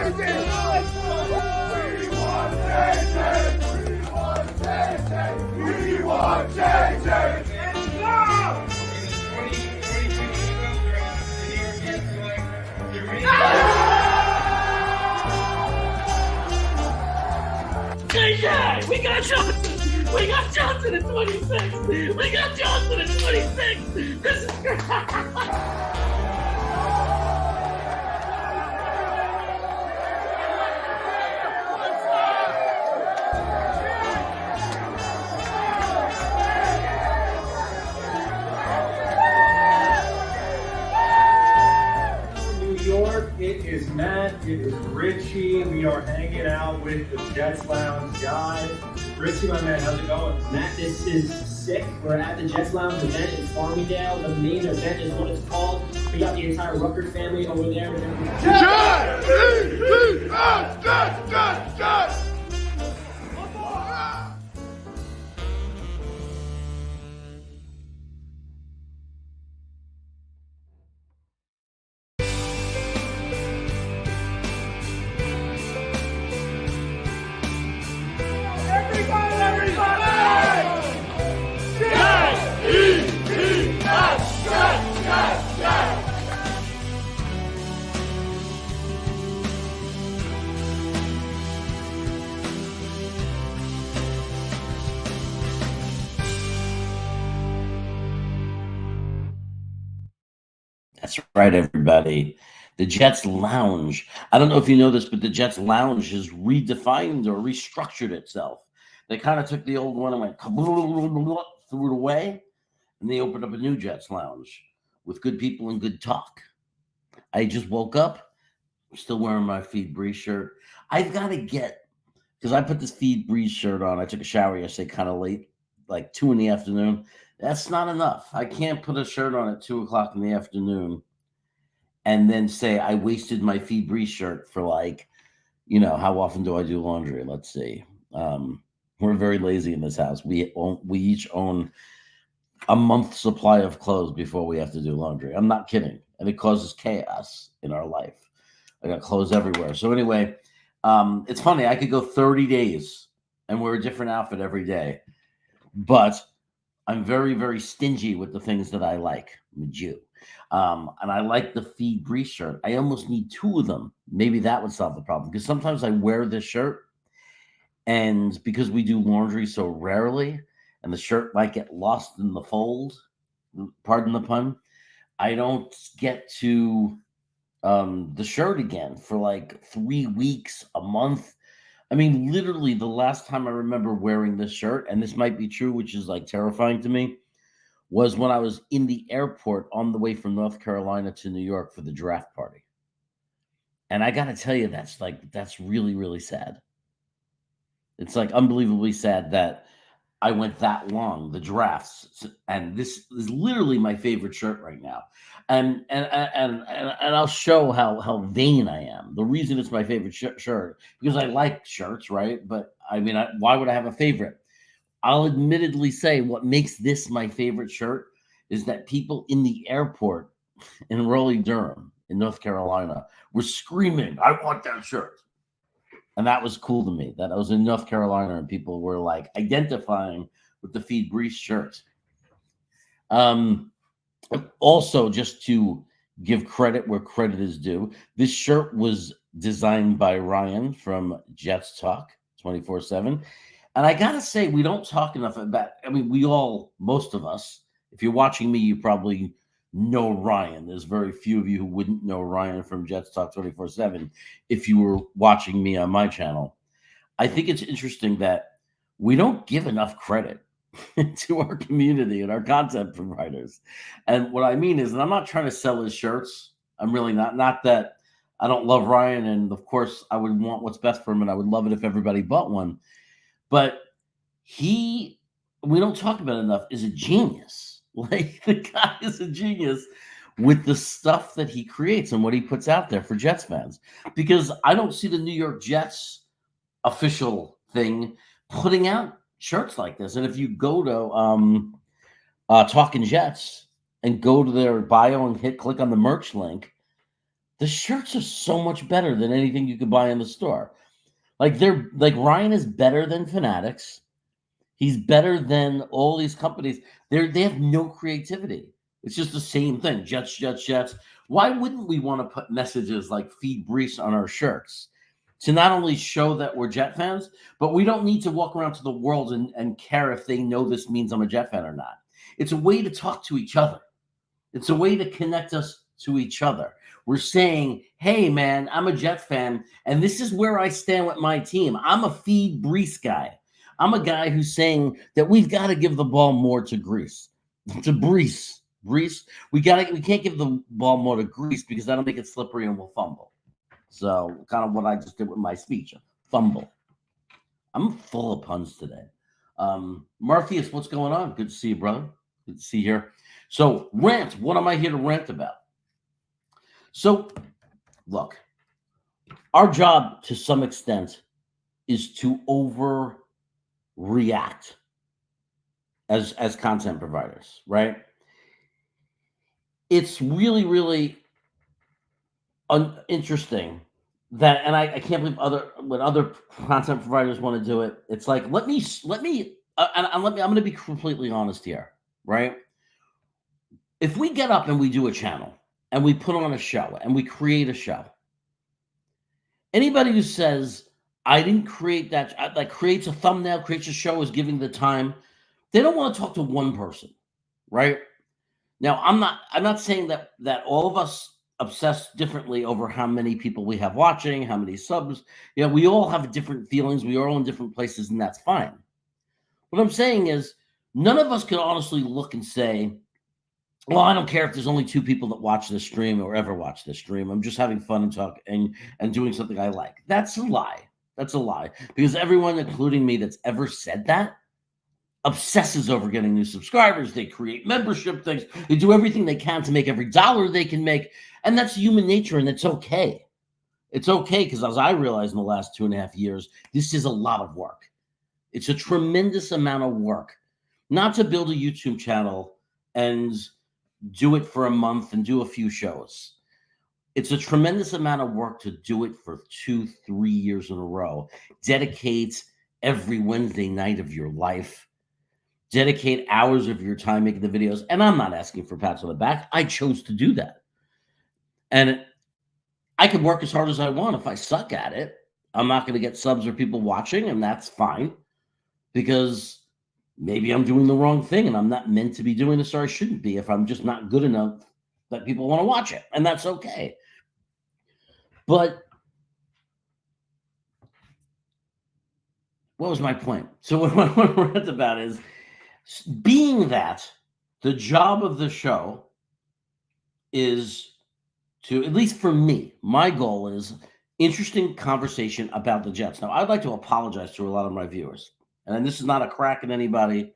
JJ, we got Johnson. We got Johnson at 26. We got Johnson at 26. This is great. It is Matt, it is Richie. We are hanging out with the Jets Lounge guys. Richie, my man, how's it going? Matt, this is sick. We're at the Jets Lounge event in Farmingdale. The main event is what it's called. We got the entire Rutgers family over there. Jets! Jets! That's right, everybody. The Jets Lounge. I don't know if you know this, but the Jets Lounge has redefined or restructured itself. They kind of took the old one and went threw it away, and they opened up a new Jets Lounge with good people and good talk. I just woke up, I'm still wearing my Feed Breeze shirt. I've got to get, because I put this Feed Breeze shirt on. I took a shower yesterday kind of late, like 2 in the afternoon. That's not enough. I can't put a shirt on at 2 o'clock in the afternoon and then say I wasted my Feed Breeze shirt for, like, you know, how often do I do laundry? Let's see. We're very lazy in this house. We each own a month's supply of clothes before we have to do laundry. I'm not kidding. And it causes chaos in our life. I got clothes everywhere. So anyway, it's funny. I could go 30 days and wear a different outfit every day. But I'm very, very stingy with the things that I like. I'm a Jew. And I like the Feed Breeze shirt. I almost need 2 of them. Maybe that would solve the problem. Because sometimes I wear this shirt, and because we do laundry so rarely, and the shirt might get lost in the fold, pardon the pun, I don't get to the shirt again for like 3 weeks, a month. I mean, literally the last time I remember wearing this shirt, and this might be true, which is like terrifying to me, was when I was in the airport on the way from North Carolina to New York for the draft party. And I got to tell you, that's really, really sad. It's like unbelievably sad that I went that long, the drafts, and this is literally my favorite shirt right now. And I'll show how vain I am. The reason it's my favorite shirt, because I like shirts, right? But I mean, why would I have a favorite? I'll admittedly say what makes this my favorite shirt is that people in the airport in Raleigh-Durham in North Carolina were screaming, "I want that shirt." And that was cool to me, that I was in North Carolina and people were like identifying with the Feed Breeze shirt. Also, just to give credit where credit is due, this shirt was designed by Ryan from Jets Talk 24/7. And I got to say, we don't talk enough about, I mean, most of us, if you're watching me, you probably know Ryan. There's very few of you who wouldn't know Ryan from Jets Talk 24/7 if you were watching me on my channel. I think it's interesting that we don't give enough credit to our community and our content providers. And what I mean is, and I'm not trying to sell his shirts. I'm really not that I don't love Ryan. And of course, I would want what's best for him. And I would love it if everybody bought one. But we don't talk about enough, is a genius. Like, the guy is a genius with the stuff that he creates and what he puts out there for Jets fans. Because I don't see the New York Jets official thing putting out shirts like this. And if you go to Talking Jets and go to their bio and click on the merch link, The shirts are so much better than anything you could buy in the store. Like Ryan is better than Fanatics. He's better than all these companies. They have no creativity. It's just the same thing. Jets, Jets, Jets. Why wouldn't we want to put messages like "Feed Brees" on our shirts to not only show that we're Jet fans, but we don't need to walk around to the world and care if they know this means I'm a Jet fan or not. It's a way to talk to each other. It's a way to connect us to each other. We're saying, hey, man, I'm a Jet fan, and this is where I stand with my team. I'm a Feed Brees guy. I'm a guy who's saying that we've got to give the ball more to Brees. We can't give the ball more to Brees because that'll make it slippery and we'll fumble. So kind of what I just did with my speech, fumble. I'm full of puns today. Morpheus, what's going on? Good to see you, brother. Good to see you here. So rant. What am I here to rant about? So look, our job to some extent is to overreact as content providers, right? It's really, really interesting that, and I can't believe when other content providers want to do it. It's like, I'm going to be completely honest here, right? If we get up and we do a channel and we put on a show and we create a show, anybody who says I didn't create that, like creates a thumbnail, creates a show, is giving the time, they don't want to talk to one person, right? Now, I'm not saying that all of us obsess differently over how many people we have watching, how many subs. We all have different feelings. We are all in different places, and that's fine. What I'm saying is none of us can honestly look and say, well, I don't care if there's only 2 people that watch this stream or ever watch this stream. I'm just having fun and talk and doing something I like. That's a lie. That's a lie. Because everyone, including me, that's ever said that obsesses over getting new subscribers. They create membership things. They do everything they can to make every dollar they can make. And that's human nature, and it's okay. It's okay, because as I realized in the last 2.5 years, this is a lot of work. It's a tremendous amount of work. Not to build a YouTube channel and do it for a month and do a few shows. It's a tremendous amount of work to do it for 2-3 years in a row. Dedicate every Wednesday night of your life. Dedicate hours of your time making the videos. And I'm not asking for pats on the back. I chose to do that. And I could work as hard as I want. If I suck at it, I'm not going to get subs or people watching, and that's fine. Because maybe I'm doing the wrong thing and I'm not meant to be doing this, or I shouldn't be if I'm just not good enough that people want to watch it. And that's okay. But what was my point? So what I read about is being that the job of the show is to, at least for me, my goal is interesting conversation about the Jets. Now, I'd like to apologize to a lot of my viewers. And this is not a crack at anybody,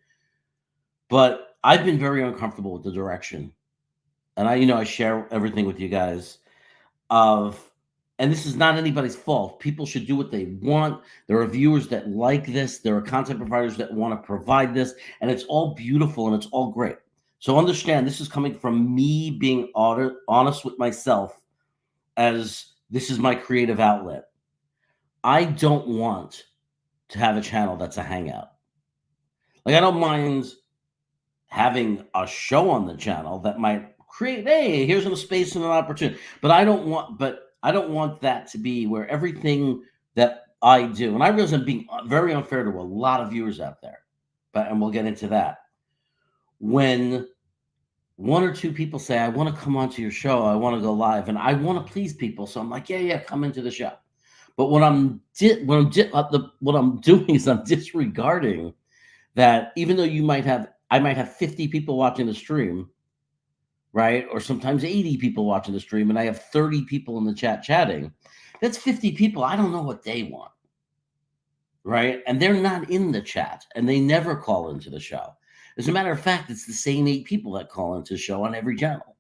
but I've been very uncomfortable with the direction. And I share everything with you guys and this is not anybody's fault. People should do what they want. There are viewers that like this. There are content providers that want to provide this, and it's all beautiful and it's all great. So understand, this is coming from me being honest with myself, as this is my creative outlet. I don't want to have a channel that's a hangout. Like, I don't mind having a show on the channel that might create, hey, here's a space and an opportunity. But I don't want that to be where everything that I do, and I realize I'm being very unfair to a lot of viewers out there, and we'll get into that. When 1 or 2 people say, I want to come onto your show, I want to go live, and I want to please people, so I'm like, yeah, come into the show. But what I'm doing is I'm disregarding that, even though I might have 50 people watching the stream, right? Or sometimes 80 people watching the stream, and I have 30 people in the chat chatting. That's 50 people. I don't know what they want, right? And they're not in the chat, and they never call into the show. As a matter of fact, it's the same 8 people that call into the show on every channel,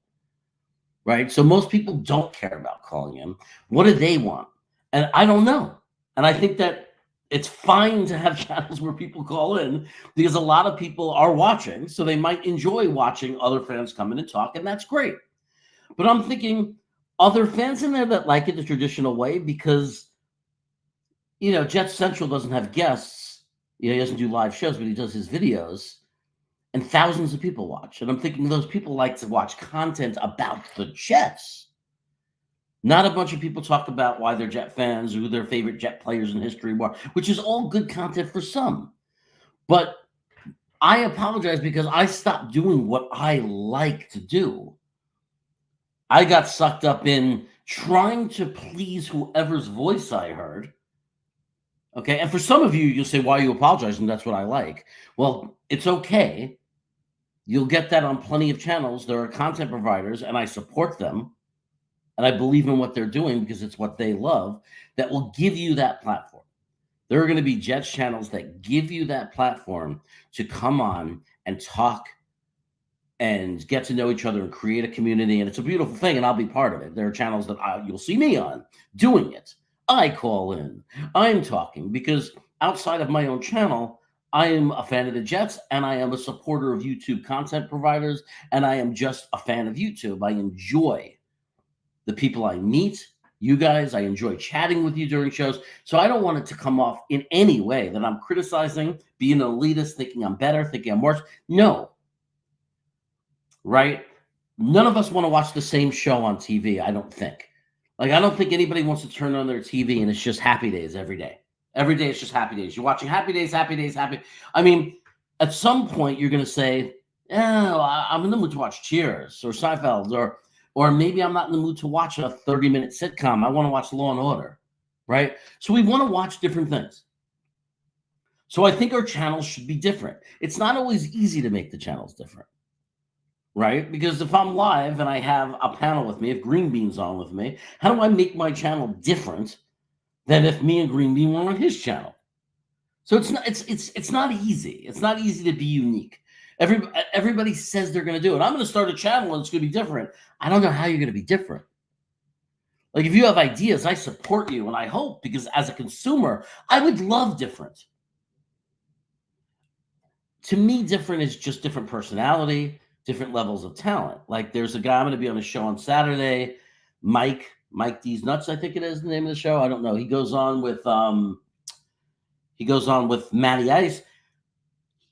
right? So most people don't care about calling in. What do they want? And I don't know. And I think that it's fine to have channels where people call in, because a lot of people are watching, so they might enjoy watching other fans come in and talk, and that's great. But I'm thinking, Are there fans in there that like it the traditional way? Because, Jet Central doesn't have guests. He doesn't do live shows, but he does his videos, and thousands of people watch. And I'm thinking those people like to watch content about the Jets. Not a bunch of people talk about why they're Jet fans, who their favorite Jet players in history were, which is all good content for some. But I apologize because I stopped doing what I like to do. I got sucked up in trying to please whoever's voice I heard. Okay. And for some of you, you'll say, why are you apologizing? That's what I like. Well, it's okay. You'll get that on plenty of channels. There are content providers, and I support them. And I believe in what they're doing because it's what they love that will give you that platform. There are going to be Jets channels that give you that platform to come on and talk and get to know each other and create a community. And it's a beautiful thing, and I'll be part of it. There are channels that you'll see me on doing it. I call in. I'm talking because outside of my own channel, I am a fan of the Jets, and I am a supporter of YouTube content providers, and I am just a fan of YouTube. I enjoy the people I meet, you guys. I enjoy chatting with you during shows. So I don't want it to come off in any way that I'm criticizing, being an elitist, thinking I'm better, thinking I'm worse. No. Right? None of us want to watch the same show on TV, I don't think. Like, I don't think anybody wants to turn on their TV and it's just Happy Days every day. Every day it's just Happy Days. You're watching Happy Days, Happy Days, Happy. I mean, at some point you're going to say, I'm in the mood to watch Cheers or Seinfeld, or maybe I'm not in the mood to watch a 30-minute sitcom. I want to watch Law and Order, right? So we want to watch different things. So I think our channels should be different. It's not always easy to make the channels different, right? Because if I'm live and I have a panel with me, if Green Bean's on with me, how do I make my channel different than if me and Green Bean were on his channel? So it's not easy. It's not easy to be unique. Everybody says they're going to do it. I'm going to start a channel and it's going to be different. I don't know how you're going to be different. Like, if you have ideas, I support you, and I hope, because as a consumer, I would love different. To me, different is just different personality, different levels of talent. Like, there's a guy I'm going to be on a show on Saturday, Mike D's Nuts, I think it is the name of the show. I don't know. He goes on with Matty Ice.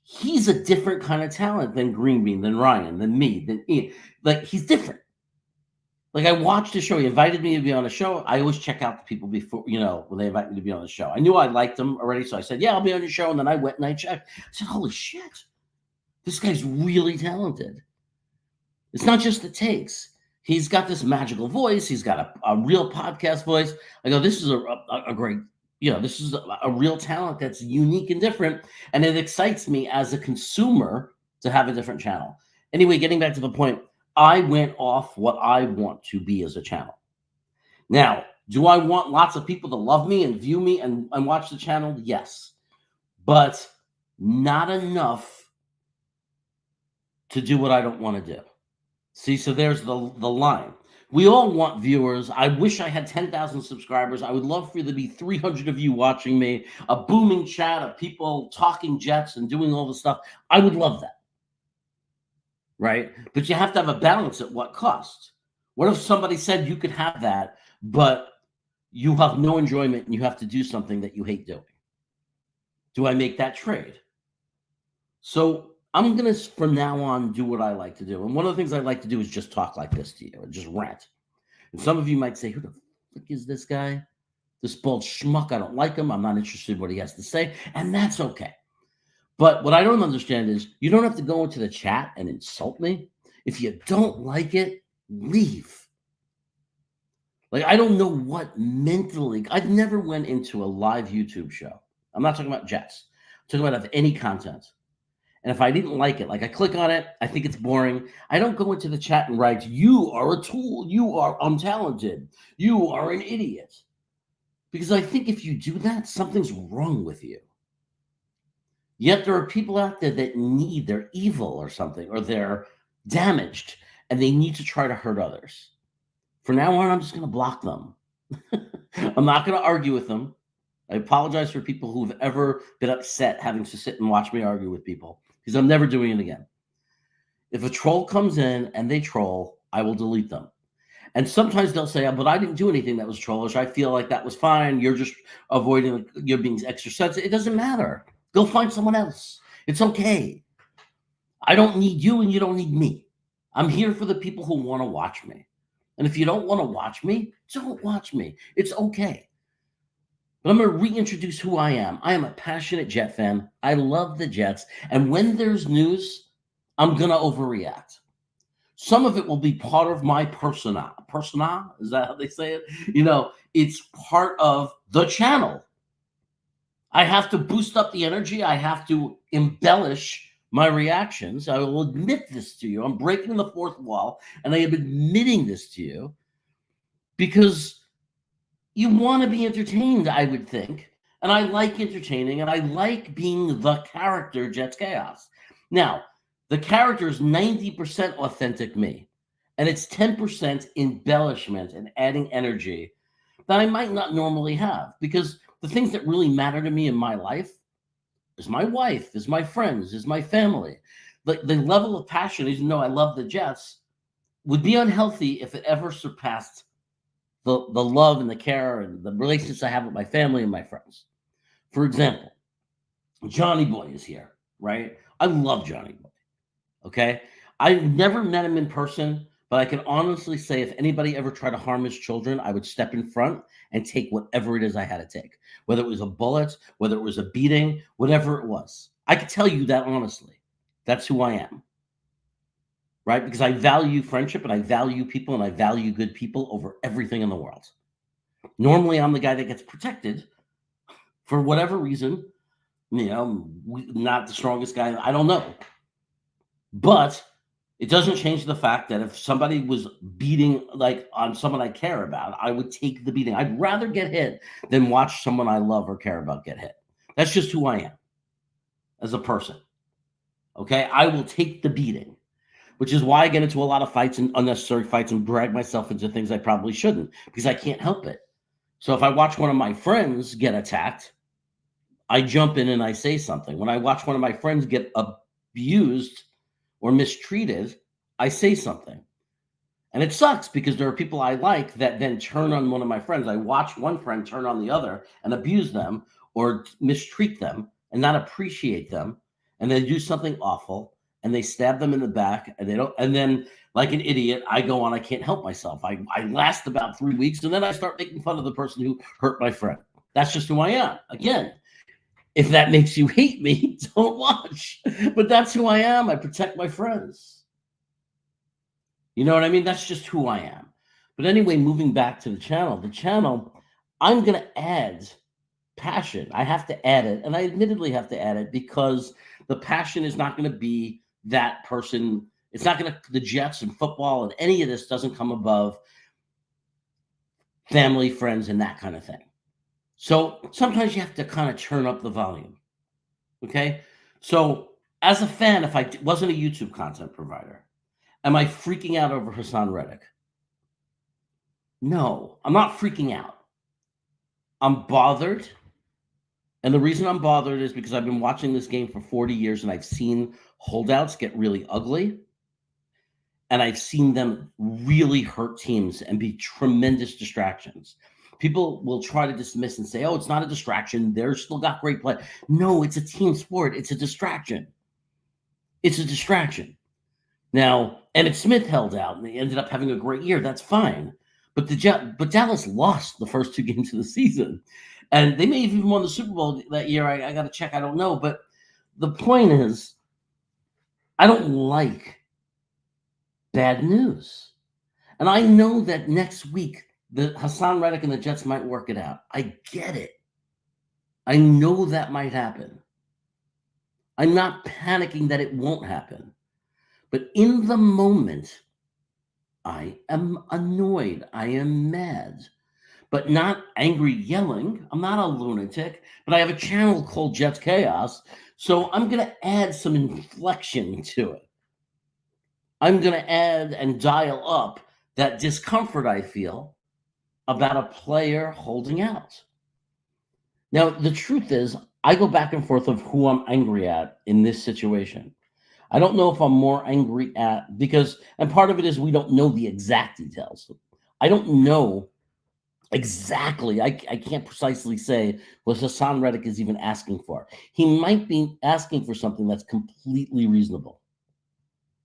He's a different kind of talent than Green Bean, than Ryan, than me, than Ian. Like, he's different. Like, I watched the show. He invited me to be on a show. I always check out the people before, when they invite me to be on the show. I knew I liked them already, so I said, yeah, I'll be on your show. And then I went and I checked. I said, holy shit, this guy's really talented. It's not just the takes. He's got this magical voice. He's got a real podcast voice. I go, this is a great, this is a real talent that's unique and different. And it excites me as a consumer to have a different channel. Anyway, getting back to the point, I went off what I want to be as a channel. Now, do I want lots of people to love me and view me and watch the channel? Yes. But not enough to do what I don't want to do. See, so there's the line. We all want viewers. I wish I had 10,000 subscribers. I would love for there to be 300 of you watching me, a booming chat of people talking Jets and doing all the stuff. I would love that. Right? But you have to have a balance at what cost? What if somebody said you could have that, but you have no enjoyment and you have to do something that you hate doing? Do I make that trade? So I'm going to, from now on, do what I like to do. And one of the things I like to do is just talk like this to you and just rant. And some of you might say, who the fuck is this guy? This bald schmuck. I don't like him. I'm not interested in what he has to say. And that's okay. But what I don't understand is you don't have to go into the chat and insult me. If you don't like it, leave. Like, I don't know what mentally. I've never went into a live YouTube show. I'm not talking about Jets. I'm talking about any content. And if I didn't like it, like, I click on it, I think it's boring, I don't go into the chat and write, you are a tool, you are untalented, you are an idiot. Because I think if you do that, something's wrong with you. Yet there are people out there that they're evil or something, or they're damaged, and they need to try to hurt others. From now on, I'm just going to block them. I'm not going to argue with them. I apologize for people who've ever been upset having to sit and watch me argue with people, because I'm never doing it again. If a troll comes in and they troll, I will delete them. And sometimes they'll say, but I didn't do anything that was trollish. I feel like that was fine. You're just avoiding, you're being extra sensitive. It doesn't matter. Go find someone else. It's okay. I don't need you and you don't need me. I'm here for the people who want to watch me. And if you don't want to watch me, don't watch me. It's okay. But I'm going to reintroduce who I am. I am a passionate Jet fan. I love the Jets. And when there's news, I'm going to overreact. Some of it will be part of my persona. Persona? Is that how they say it? You know, it's part of the channel. I have to boost up the energy. I have to embellish my reactions. I will admit this to you. I'm breaking the fourth wall, and I am admitting this to you because you want to be entertained, I would think. And I like entertaining, and I like being the character Jets Chaos. Now, the character is 90% authentic me, and it's 10% embellishment and adding energy that I might not normally have, because the things that really matter to me in my life is my wife, is my friends, is my family. The level of passion, even though I love the Jets, would be unhealthy if it ever surpassed the love and the care and the relationships I have with my family and my friends. For example, Johnny Boy is here, right? I love Johnny Boy. Okay. I've never met him in person, but I can honestly say if anybody ever tried to harm his children, I would step in front and take whatever it is I had to take, whether it was a bullet, whether it was a beating, whatever it was. I could tell you that honestly. That's who I am. Right? Because I value friendship and I value people and I value good people over everything in the world. Normally, I'm the guy that gets protected for whatever reason. You know, not the strongest guy. I don't know. But it doesn't change the fact that if somebody was beating like on someone I care about, I would take the beating. I'd rather get hit than watch someone I love or care about get hit. That's just who I am as a person. Okay, I will take the beating, which is why I get into a lot of fights and unnecessary fights and drag myself into things I probably shouldn't, because I can't help it. So if I watch one of my friends get attacked, I jump in and I say something. When I watch one of my friends get abused or mistreated, I say something. And it sucks because there are people I like that then turn on one of my friends. I watch one friend turn on the other and abuse them or mistreat them and not appreciate them. And they do something awful and they stab them in the back and they don't. And then like an idiot, I go on, I can't help myself. I last about 3 weeks and then I start making fun of the person who hurt my friend. That's just who I am. Again, if that makes you hate me, don't watch. But that's who I am. I protect my friends. You know what I mean? That's just who I am. But anyway, moving back to the channel, I'm going to add passion. I have to add it. And I admittedly have to add it because the passion is not going to be that person. It's not going to, the Jets and football and any of this doesn't come above family, friends, and that kind of thing. So sometimes you have to kind of turn up the volume. Okay. So as a fan, if I wasn't a YouTube content provider, am I freaking out over Haason Reddick? No, I'm not freaking out. I'm bothered. And the reason I'm bothered is because I've been watching this game for 40 years and I've seen holdouts get really ugly. And I've seen them really hurt teams and be tremendous distractions. People will try to dismiss and say, oh, it's not a distraction. They're still got great play. No, it's a team sport. It's a distraction. It's a distraction. Now, Emmitt Smith held out and they ended up having a great year. That's fine. But Dallas lost the first 2 games of the season. And they may have even won the Super Bowl that year. I got to check. I don't know. But the point is, I don't like bad news. And I know that next week, the Haason Reddick and the Jets might work it out. I get it. I know that might happen. I'm not panicking that it won't happen. But in the moment, I am annoyed. I am mad. But not angry yelling. I'm not a lunatic. But I have a channel called Jets Chaos. So I'm going to add some inflection to it. I'm going to add and dial up that discomfort I feel about a player holding out. Now, the truth is, I go back and forth of who I'm angry at in this situation. I don't know if I'm more angry at because, and part of it is we don't know the exact details. I don't know exactly. I can't precisely say what Hassan Reddick is even asking for. He might be asking for something that's completely reasonable,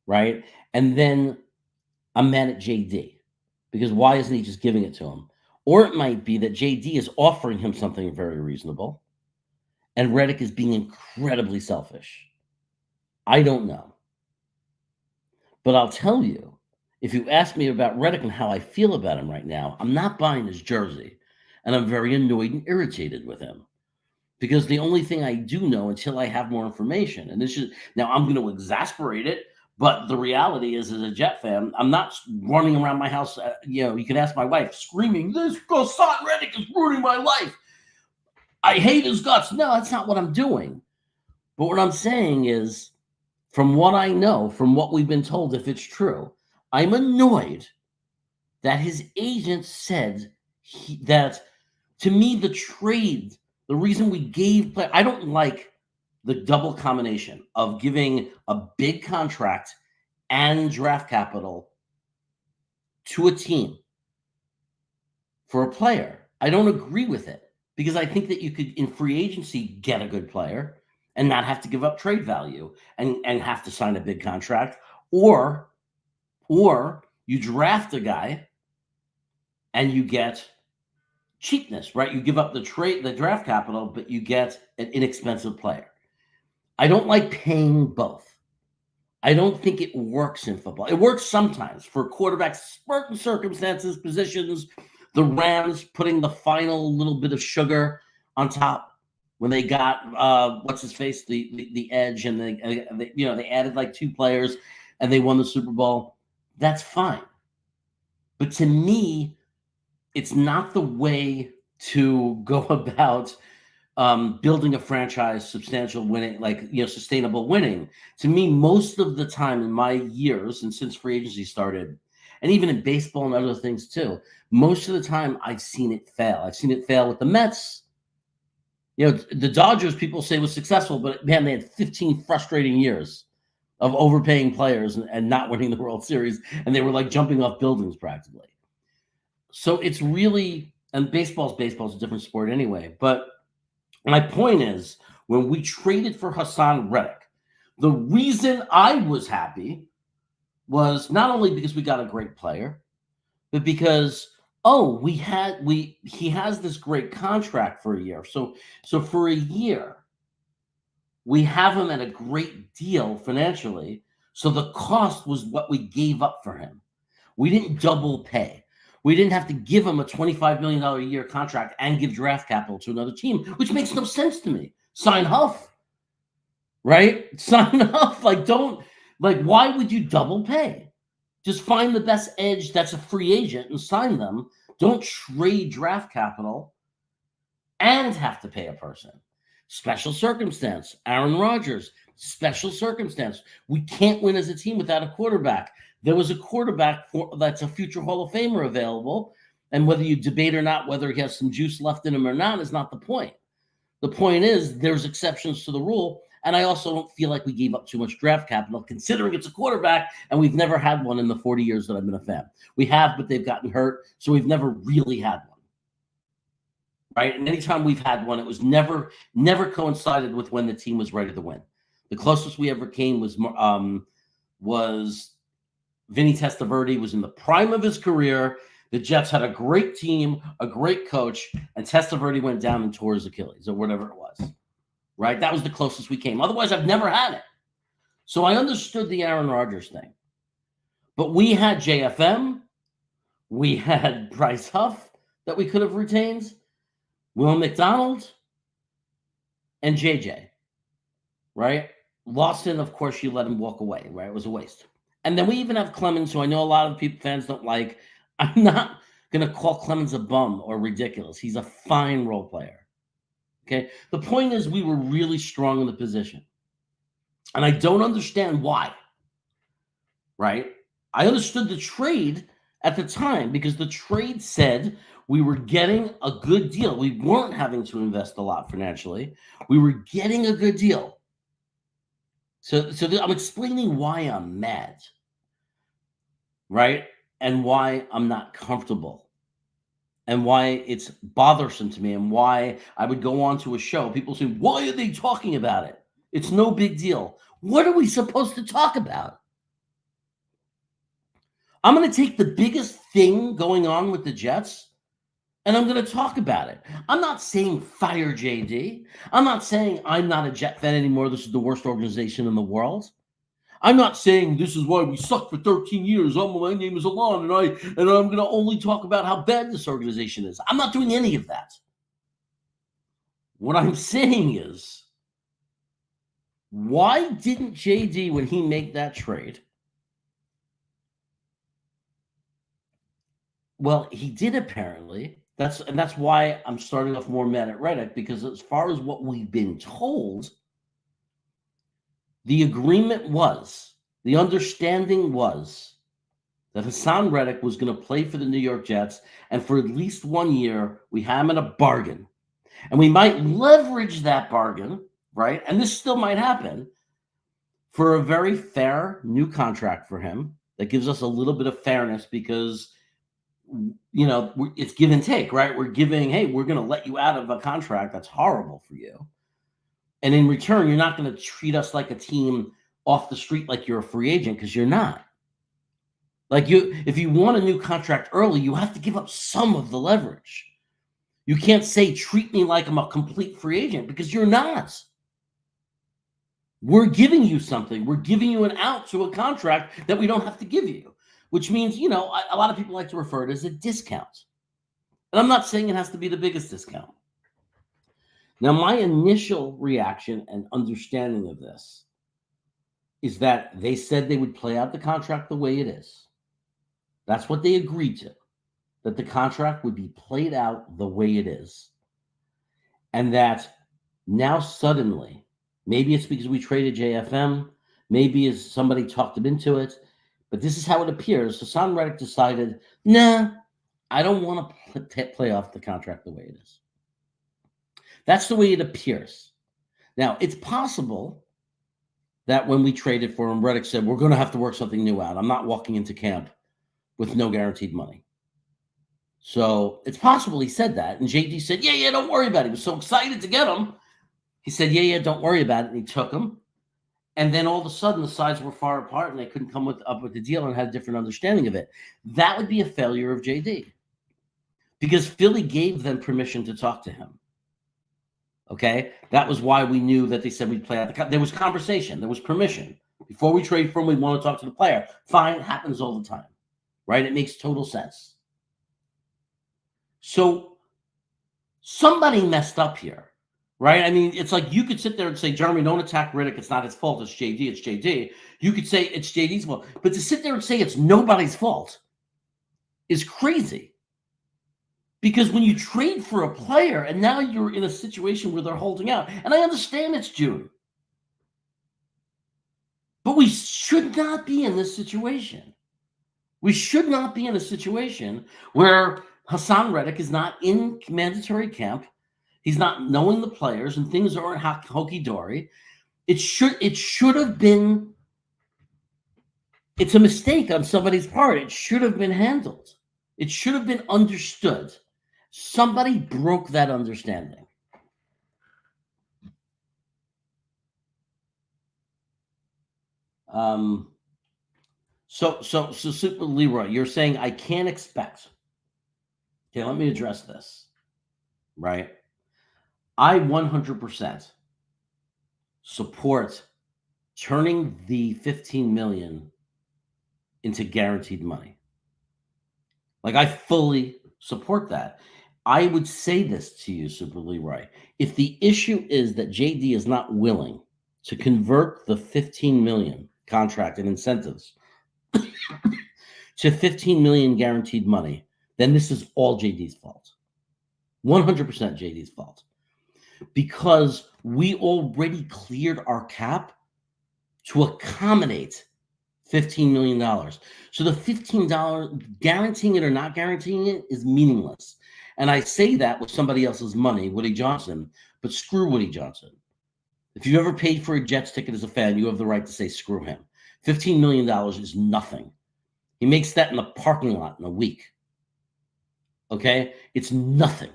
right? And then I'm mad at JD because why isn't he just giving it to him? Or it might be that JD is offering him something very reasonable and Reddick is being incredibly selfish. I don't know. But I'll tell you, if you ask me about Reddick and how I feel about him right now, I'm not buying his jersey. And I'm very annoyed and irritated with him. Because the only thing I do know until I have more information, and this is now I'm going to exasperate it, but the reality is, as a Jet fan, I'm not running around my house. You can ask my wife, screaming, "This Hassan Reddick is ruining my life. I hate his guts." No, that's not what I'm doing. But what I'm saying is, from what I know, from what we've been told, if it's true, I'm annoyed that his agent said that to me, the reason we gave play, I don't like the double combination of giving a big contract and draft capital to a team for a player. I don't agree with it because I think that you could, in free agency, get a good player and not have to give up trade value and have to sign a big contract, or you draft a guy and you get cheapness, right? You give up the draft capital, but you get an inexpensive player. I don't like paying both. I don't think it works in football. It works sometimes for quarterbacks, certain circumstances, positions. The Rams putting the final little bit of sugar on top when they got what's his face, the edge, and they added like 2 players and they won the Super Bowl. That's fine. But to me, it's not the way to go about building a franchise, substantial winning, sustainable winning. To me, most of the time in my years and since free agency started, and even in baseball and other things too, most of the time I've seen it fail. I've seen it fail with the Mets. The Dodgers, people say, was successful, but man, they had 15 frustrating years of overpaying players and not winning the World Series, and they were like jumping off buildings practically. So it's really, and baseball's a different sport anyway. But my point is, when we traded for Hassan Reddick, the reason I was happy was not only because we got a great player, but because he has this great contract for a year. So for a year, we have him at a great deal financially. So the cost was what we gave up for him. We didn't double pay. We didn't have to give him a $25 million a year contract and give draft capital to another team, which makes no sense to me. Sign Huff, right? Sign Huff. Why would you double pay? Just find the best edge that's a free agent and sign them. Don't trade draft capital and have to pay a person. Special circumstance. Aaron Rodgers, special circumstance. We can't win as a team without a quarterback. There was a quarterback that's a future Hall of Famer available, and whether you debate or not whether he has some juice left in him or not is not the point. The point is there's exceptions to the rule, and I also don't feel like we gave up too much draft capital considering it's a quarterback, and we've never had one in the 40 years that I've been a fan. We have, but they've gotten hurt, so we've never really had one. Right? And anytime we've had one, it was never coincided with when the team was ready to win. The closest we ever came was Vinny Testaverde was in the prime of his career. The Jets had a great team, a great coach, and Testaverde went down and tore his Achilles or whatever it was. Right? That was the closest we came. Otherwise, I've never had it. So I understood the Aaron Rodgers thing. But we had JFM. We had Bryce Huff that we could have retained. Will McDonald and JJ, right? Lawson, of course, you let him walk away, right? It was a waste. And then we even have Clemens, who I know a lot of fans don't like. I'm not going to call Clemens a bum or ridiculous. He's a fine role player, okay? The point is we were really strong in the position. And I don't understand why, right? I understood the trade at the time because the trade said we were getting a good deal. We weren't having to invest a lot financially. We were getting a good deal. So I'm explaining why I'm mad, right? and why I'm not comfortable and why it's bothersome to me and why I would go on to a show. People say, why are they talking about it? It's no big deal. What are we supposed to talk about? I'm going to take the biggest thing going on with the Jets and I'm going to talk about it. I'm not saying fire JD. I'm not saying I'm not a Jet fan anymore. This is the worst organization in the world. I'm not saying this is why we sucked for 13 years. My name is Alon, and I'm going to only talk about how bad this organization is. I'm not doing any of that. What I'm saying is, why didn't JD, when he made that trade? Well, he did apparently. That's why I'm starting off more mad at Reddick, because as far as what we've been told, the agreement was, the understanding was that Hassan Reddick was going to play for the New York Jets, and for at least 1 year, we had him in a bargain. And we might leverage that bargain, right? And this still might happen, for a very fair new contract for him that gives us a little bit of fairness because, you know, it's give and take, right? We're giving, hey, we're going to let you out of a contract that's horrible for you. And in return, you're not going to treat us like a team off the street like you're a free agent, because you're not. Like, if you want a new contract early, you have to give up some of the leverage. You can't say, treat me like I'm a complete free agent, because you're not. We're giving you something. We're giving you an out to a contract that we don't have to give you, which means, you know, a lot of people like to refer to it as a discount. And I'm not saying it has to be the biggest discount. Now, my initial reaction and understanding of this is that they said they would play out the contract the way it is. That's what they agreed to, that the contract would be played out the way it is. And that now suddenly, maybe it's because we traded JFM, maybe it's somebody talked them into it, but this is how it appears. Hassan Reddick decided, nah, I don't want to play off the contract the way it is. That's the way it appears. Now, it's possible that when we traded for him, Reddick said, we're going to have to work something new out. I'm not walking into camp with no guaranteed money. So it's possible he said that. And JD said, yeah, don't worry about it. He was so excited to get him. He said, yeah, don't worry about it. And he took him. And then all of a sudden, the sides were far apart and they couldn't come up with the deal and had a different understanding of it. That would be a failure of JD, because Philly gave them permission to talk to him. Okay, that was why we knew that they said we'd play out. There was conversation. There was permission. Before we trade for him, we want to talk to the player. Fine, it happens all the time, right? It makes total sense. So somebody messed up here, right? I mean, it's like you could sit there and say, Jeremy, don't attack Reddick. It's not his fault. It's JD. It's JD. You could say it's JD's fault. But to sit there and say it's nobody's fault is crazy. Because when you trade for a player and now you're in a situation where they're holding out, and I understand it's June, but we should not be in this situation. We should not be in a situation where Hassan Reddick is not in mandatory camp. He's not knowing the players and things aren't hokey-dory. It should have been, it's a mistake on somebody's part. It should have been handled. It should have been understood. Somebody broke that understanding. So Super Leroy, you're saying I can't expect. Okay, let me address this. Right? I 100% support turning the $15 million into guaranteed money. Like, I fully support that. I would say this to you, Super Leroy. If the issue is that JD is not willing to convert the $15 million contract and incentives to $15 million guaranteed money, then this is all JD's fault. 100% JD's fault. Because we already cleared our cap to accommodate $15 million. So the $15, guaranteeing it or not guaranteeing it, is meaningless. And I say that with somebody else's money, Woody Johnson, but screw Woody Johnson. If you've ever paid for a Jets ticket as a fan, you have the right to say screw him. $15 million is nothing. He makes that in the parking lot in a week. Okay? It's nothing.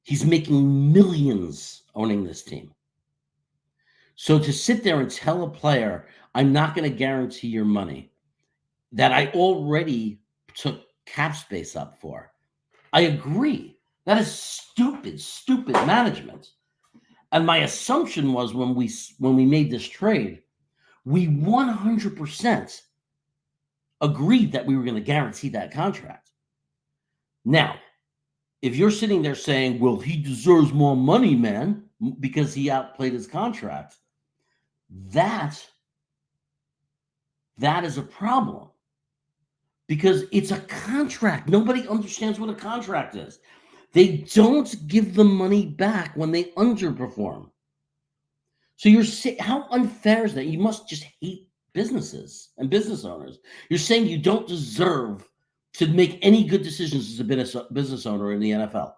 He's making millions owning this team. So to sit there and tell a player, I'm not going to guarantee your money that I already took cap space up for, I agree. That is stupid management. And my assumption was when we made this trade, we 100% agreed that we were going to guarantee that contract. Now, if you're sitting there saying, well, he deserves more money, man, because he outplayed his contract, that is a problem. Because it's a contract. Nobody understands what a contract is. They don't give the money back when they underperform. So you're saying, how unfair is that? You must just hate businesses and business owners. You're saying you don't deserve to make any good decisions as a business owner in the NFL.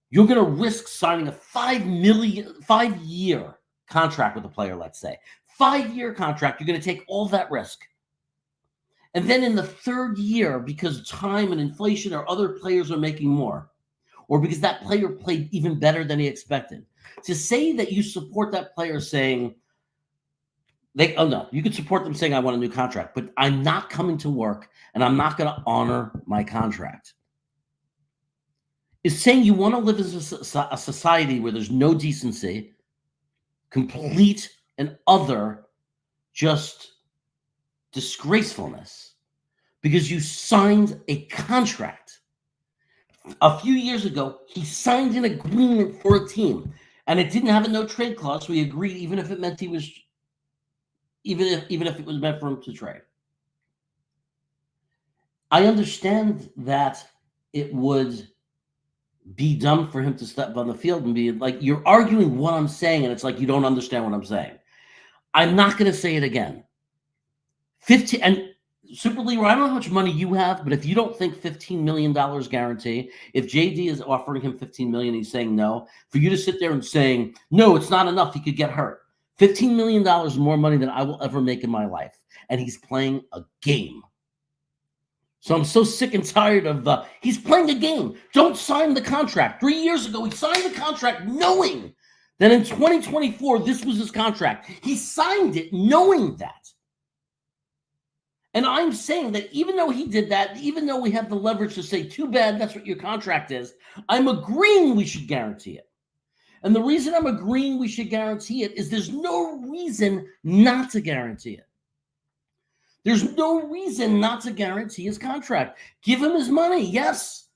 You're going to risk signing a 5-year contract with a player, let's say. 5-year contract, you're going to take all that risk. And then in the third year, because time and inflation or other players are making more, or because that player played even better than he expected, to say that you support that player saying, you could support them saying, I want a new contract, but I'm not coming to work and I'm not going to honor my contract. Is saying you want to live as a society where there's no decency, complete and utter just disgracefulness, because you signed a contract. A few years ago, he signed an agreement for a team, and it didn't have a no trade clause. So he agreed, even if it meant he was, even if it was meant for him to trade. I understand that it would be dumb for him to step on the field and be like, you're arguing what I'm saying, and it's like you don't understand what I'm saying. I'm not going to say it again. 15 and Super Leroy, I don't know how much money you have, but if you don't think $15 million guarantee, if JD is offering him $15 million, he's saying no, for you to sit there and saying, no, it's not enough, he could get hurt. $15 million is more money than I will ever make in my life. And he's playing a game. So I'm so sick and tired of he's playing a game. Don't sign the contract. 3 years ago, he signed the contract knowing that in 2024, this was his contract. He signed it knowing that. And I'm saying that even though he did that, even though we have the leverage to say, too bad, that's what your contract is, I'm agreeing we should guarantee it. And the reason I'm agreeing we should guarantee it is there's no reason not to guarantee it. There's no reason not to guarantee his contract. Give him his money, yes.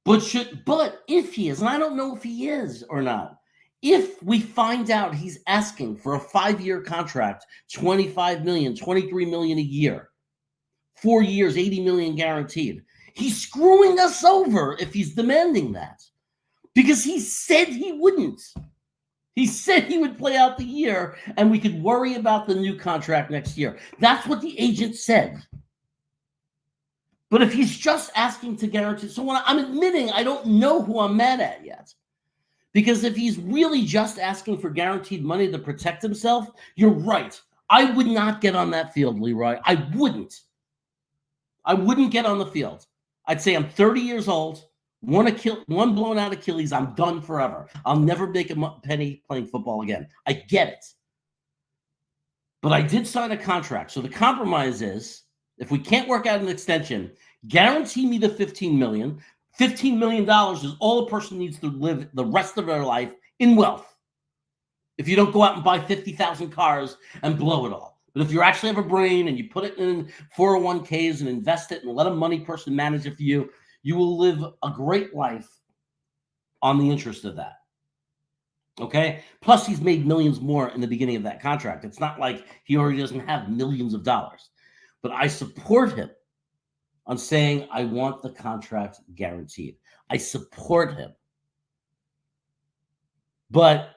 But if he is, and I don't know if he is or not, if we find out he's asking for a 5-year contract, $25 million, $23 million a year, 4 years, $80 million guaranteed, he's screwing us over if he's demanding that. Because he said he wouldn't. He said he would play out the year and we could worry about the new contract next year. That's what the agent said. But if he's just asking to guarantee, so when I'm admitting I don't know who I'm mad at yet. Because if he's really just asking for guaranteed money to protect himself, you're right. I would not get on that field, Leroy. I wouldn't get on the field. I'd say I'm 30 years old. One blown out Achilles, I'm done forever. I'll never make a penny playing football again. I get it. But I did sign a contract. So the compromise is, if we can't work out an extension, guarantee me the $15 million. $15 million is all a person needs to live the rest of their life in wealth. If you don't go out and buy 50,000 cars and blow it all. But if you actually have a brain and you put it in 401ks and invest it and let a money person manage it for you, you will live a great life on the interest of that. Okay? Plus, he's made millions more in the beginning of that contract. It's not like he already doesn't have millions of dollars. But I support him on saying, I want the contract guaranteed. I support him. But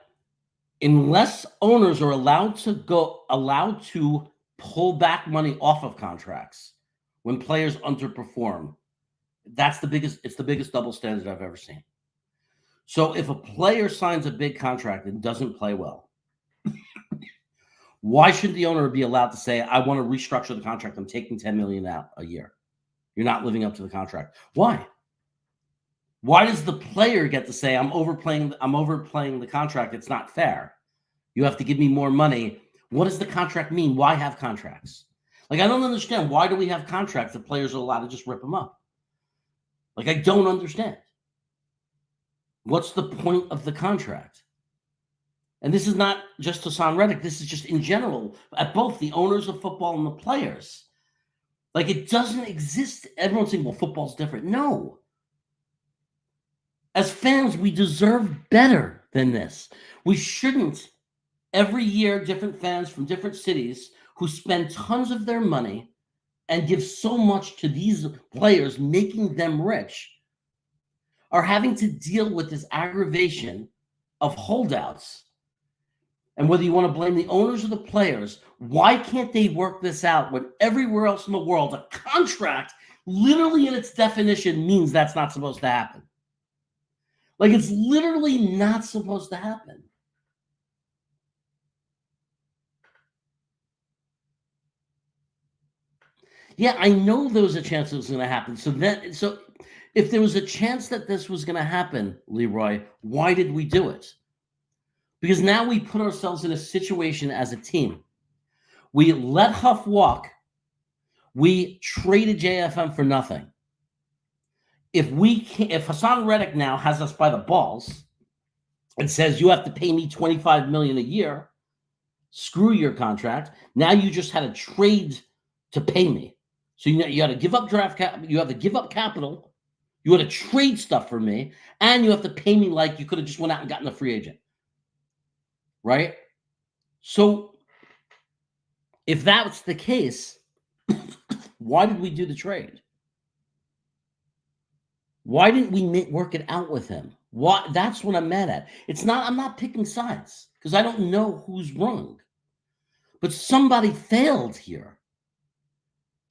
unless owners are allowed to pull back money off of contracts when players underperform, it's the biggest double standard I've ever seen. So if a player signs a big contract and doesn't play well, Why shouldn't the owner be allowed to say, I want to restructure the contract, I'm taking $10 million out a year? You're not living up to the contract. Why? Why does the player get to say, I'm overplaying the contract, it's not fair, you have to give me more money? What does the contract mean? Why have contracts? Like, I don't understand. Why do we have contracts that players are allowed to just rip them up? Like, I don't understand. What's the point of the contract? And this is not just Haason Reddick. This is just in general at both the owners of football and the players. Like, it doesn't exist. Everyone's saying, well, football's different. No. As fans, we deserve better than this. We shouldn't, every year, different fans from different cities who spend tons of their money and give so much to these players, making them rich, are having to deal with this aggravation of holdouts. And whether you want to blame the owners or the players, why can't they work this out when everywhere else in the world, a contract, literally in its definition, means that's not supposed to happen? Like, it's literally not supposed to happen. Yeah, I know there was a chance it was going to happen. So if there was a chance that this was going to happen, Leroy, why did we do it? Because now we put ourselves in a situation as a team. We let Huff walk. We traded JFM for nothing. If Haason Reddick now has us by the balls and says, you have to pay me $25 million a year, screw your contract. Now you just had a trade to pay me. So you had to give up draft cap, you have to give up capital, you had to trade stuff for me, and you have to pay me like you could have just went out and gotten a free agent. Right? So if that's the case, why did we do the trade? Why didn't we work it out with him? Why? That's what I'm mad at. I'm not picking sides because I don't know who's wrong. But somebody failed here.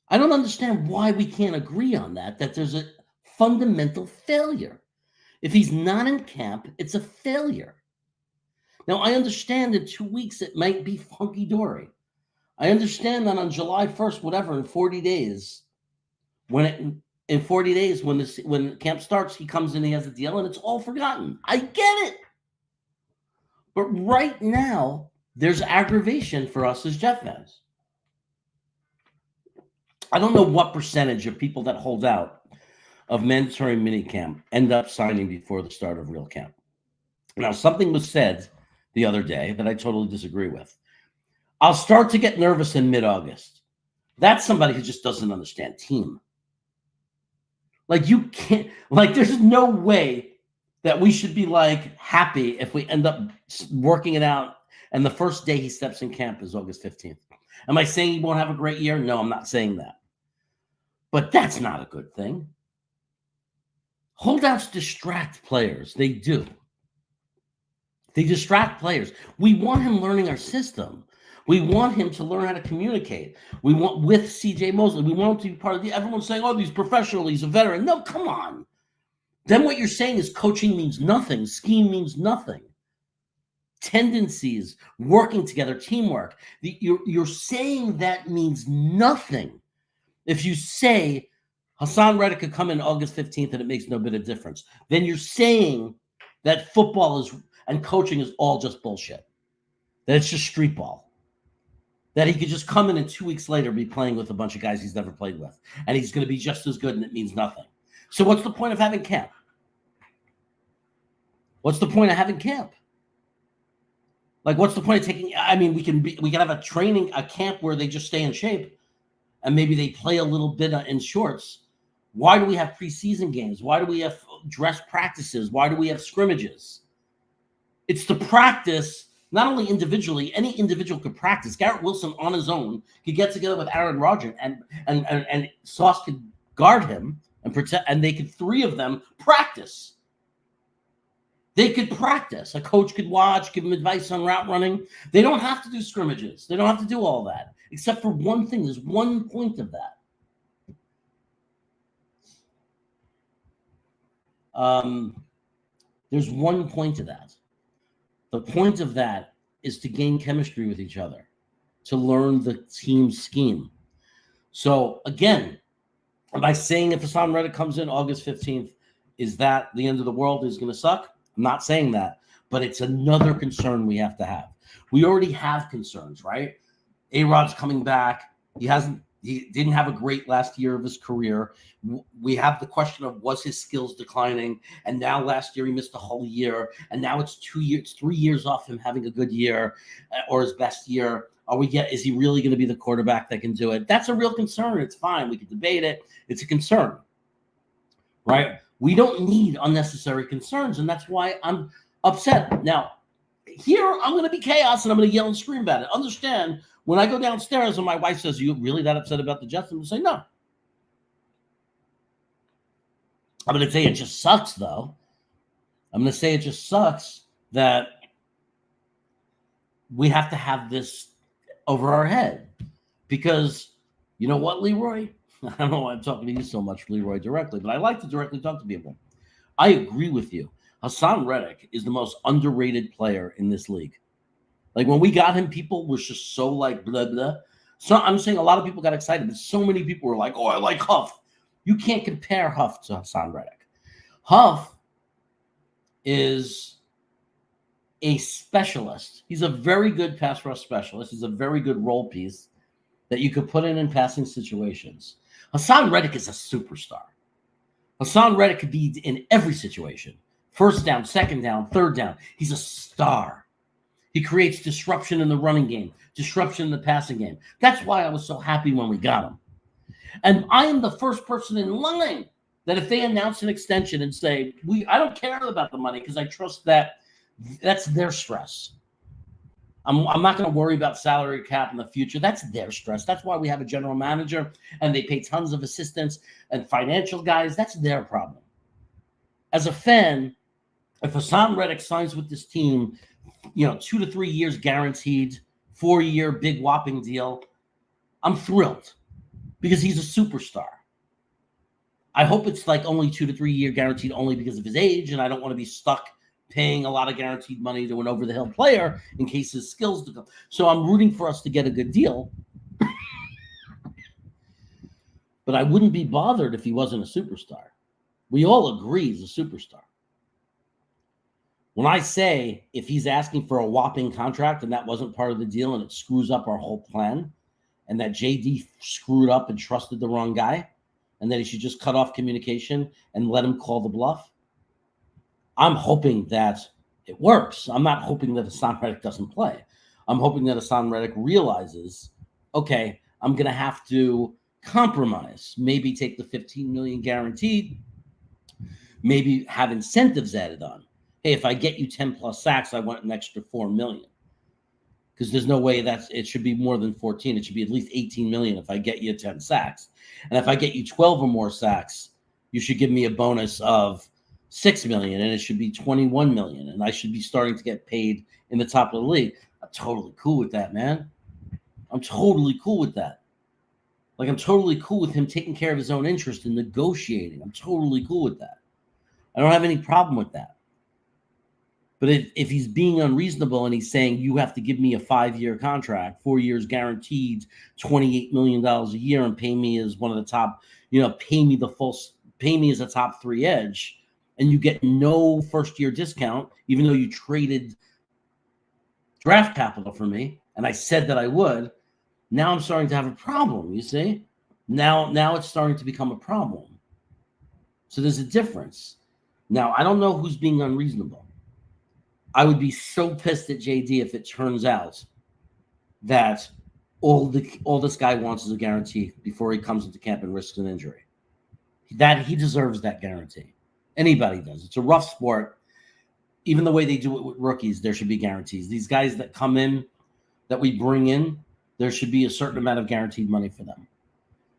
I don't understand why we can't agree on that there's a fundamental failure. If he's not in camp, it's a failure. Now, I understand in 2 weeks it might be funky-dory. I understand that on July 1st, whatever, in 40 days, when camp starts, he comes in, he has a deal, and it's all forgotten. I get it. But right now, there's aggravation for us as Jet fans. I don't know what percentage of people that hold out of mandatory minicamp end up signing before the start of real camp. Now, something was said the other day that I totally disagree with. I'll start to get nervous in mid-August. That's somebody who just doesn't understand team. Like, you can't, like, there's no way that we should be, like, happy if we end up working it out and the first day he steps in camp is August 15th. Am I saying he won't have a great year? No, I'm not saying that. But that's not a good thing. Holdouts distract players. They do. They distract players. We want him learning our system. We want him to learn how to communicate. We want with CJ Mosley. We want him to be part of the. Everyone's saying, "Oh, he's professional. He's a veteran." No, come on. Then what you're saying is coaching means nothing. Scheme means nothing. Tendencies, working together, teamwork. You're saying that means nothing. If you say Haason Reddick could come in August 15th and it makes no bit of difference, then you're saying that football is and coaching is all just bullshit. That it's just street ball. That he could just come in and 2 weeks later be playing with a bunch of guys he's never played with. And he's going to be just as good and it means nothing. So what's the point of having camp? What's the point of having camp? Like, what's the point of taking, I mean, we can have a camp where they just stay in shape and maybe they play a little bit in shorts. Why do we have preseason games? Why do we have dress practices? Why do we have scrimmages? It's to practice, not only individually, any individual could practice. Garrett Wilson on his own could get together with Aaron Rodgers and Sauce could guard him and protect, and they could, three of them, practice. They could practice. A coach could watch, give them advice on route running. They don't have to do scrimmages. They don't have to do all that, except for one thing. There's one point of that. There's one point to that. The point of that is to gain chemistry with each other. to learn the team scheme. So again, am I saying if Hassan Reddick comes in August 15th, is that the end of the world? Is going to suck? I'm not saying that, but it's another concern we have to have. We already have concerns, right? A-Rod's coming back. He didn't have a great last year of his career. We have the question of, was his skills declining? And now last year he missed a whole year. And now it's 3 years off him having a good year or his best year. Is he really going to be the quarterback that can do it? That's a real concern. It's fine. We can debate it. It's a concern, right? We don't need unnecessary concerns. And that's why I'm upset. Now, here I'm going to be chaos and I'm going to yell and scream about it. Understand, when I go downstairs and my wife says, "Are you really that upset about the Jets?" I'm going to say, no. I'm going to say it just sucks, though. I'm going to say it just sucks that we have to have this over our head. Because you know what, Leroy? I don't know why I'm talking to you so much, Leroy, directly, but I like to directly talk to people. I agree with you. Hassan Reddick is the most underrated player in this league. Like, when we got him, people were just so like blah, blah. So I'm saying a lot of people got excited, but so many people were like, oh, I like Huff. You can't compare Huff to Hassan Reddick. Huff is a specialist. He's a very good pass rush specialist. He's a very good role piece that you could put in passing situations. Hassan Reddick is a superstar. Hassan Reddick could be in every situation. First down, second down, third down. He's a star. He creates disruption in the running game, disruption in the passing game. That's why I was so happy when we got him. And I am the first person in line that if they announce an extension and say, I don't care about the money because I trust that that's their stress. I'm not going to worry about salary cap in the future. That's their stress. That's why we have a general manager and they pay tons of assistants and financial guys. That's their problem. As a fan, if Hassan Reddick signs with this team, 2 to 3 years guaranteed, 4-year big whopping deal, I'm thrilled because he's a superstar. I hope it's like only 2 to 3 year guaranteed only because of his age, and I don't want to be stuck paying a lot of guaranteed money to an over-the-hill player in case his skills develop. So I'm rooting for us to get a good deal. But I wouldn't be bothered if he wasn't a superstar. We all agree he's a superstar. When I say if he's asking for a whopping contract and that wasn't part of the deal and it screws up our whole plan, and that JD screwed up and trusted the wrong guy, and that he should just cut off communication and let him call the bluff, I'm hoping that it works. I'm not hoping that Hassan Reddick doesn't play. I'm hoping that Hassan Reddick realizes, okay, I'm going to have to compromise, maybe take the $15 million guaranteed, maybe have incentives added on. Hey, if I get you 10 plus sacks, I want an extra $4 million. Because there's no way it should be more than 14. It should be at least 18 million if I get you 10 sacks. And if I get you 12 or more sacks, you should give me a bonus of 6 million, and it should be 21 million. And I should be starting to get paid in the top of the league. I'm totally cool with that, man. I'm totally cool with that. Like, I'm totally cool with him taking care of his own interest and negotiating. I'm totally cool with that. I don't have any problem with that. But if he's being unreasonable and he's saying you have to give me a 5-year contract, 4 years guaranteed, $28 million a year, and pay me as one of the top, pay me as a top 3 edge, and you get no first-year discount, even though you traded draft capital for me, and I said that I would, now I'm starting to have a problem, you see? Now it's starting to become a problem. So there's a difference. Now, I don't know who's being unreasonable. I would be so pissed at JD if it turns out that all this guy wants is a guarantee before he comes into camp and risks an injury. That he deserves that guarantee. Anybody does. It's a rough sport. Even the way they do it with rookies, there should be guarantees. These guys that come in, that we bring in, there should be a certain amount of guaranteed money for them.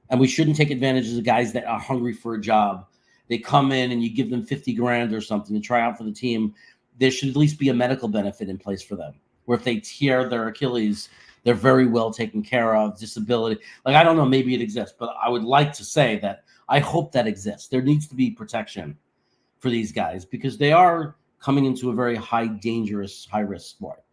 And we shouldn't take advantage of the guys that are hungry for a job. They come in and you give them $50,000 or something to try out for the team. There should at least be a medical benefit in place for them, where if they tear their Achilles, they're very well taken care of. Disability. Like, I don't know, maybe it exists, but I would like to say that I hope that exists. There needs to be protection for these guys because they are coming into a very dangerous, high-risk sport.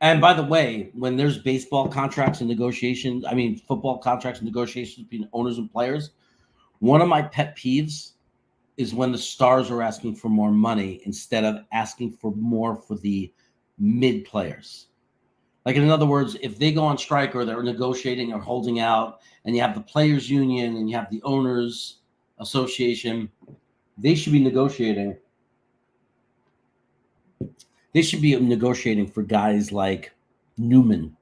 And by the way, when there's baseball contracts and negotiations, I mean football contracts and negotiations between owners and players, one of my pet peeves is when the stars are asking for more money instead of asking for more for the mid players. Like, in other words, if they go on strike or they're negotiating or holding out, and you have the players union and you have the owners association, they should be negotiating. They should be negotiating for guys like Newman.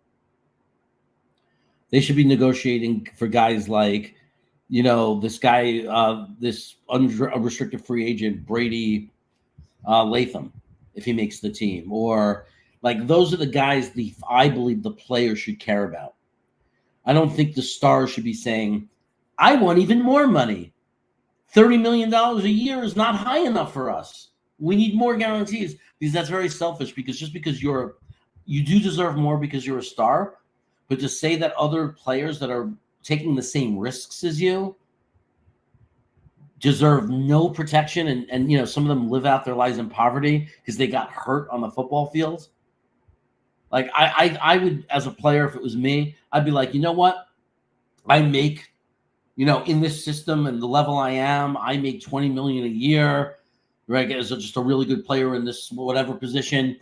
They should be negotiating for guys like, this guy, this unrestricted free agent, Brady Latham, if he makes the team. Or, like, those are the guys I believe the players should care about. I don't think the stars should be saying, I want even more money. $30 million a year is not high enough for us. We need more guarantees. Because that's very selfish, because just because you do deserve more because you're a star, but to say that other players that are taking the same risks as you deserve no protection, and some of them live out their lives in poverty because they got hurt on the football field. Like, I would, as a player, if it was me, I'd be like, you know what? I make, in this system and the level I am, I make $20 million a year, right? As just a really good player in this whatever position.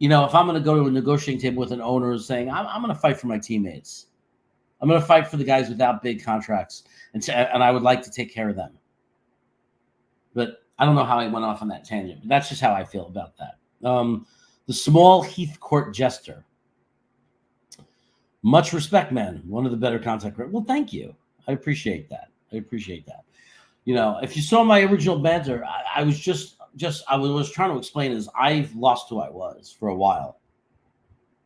If I'm going to go to a negotiating table with an owner saying, I'm going to fight for my teammates. I'm going to fight for the guys without big contracts, and I would like to take care of them. But I don't know how I went off on that tangent. But that's just how I feel about that. The small Heathcourt jester. Much respect, man. One of the better content creators. Well, thank you. I appreciate that. If you saw my original banter, I was trying to explain is I've lost who I was for a while.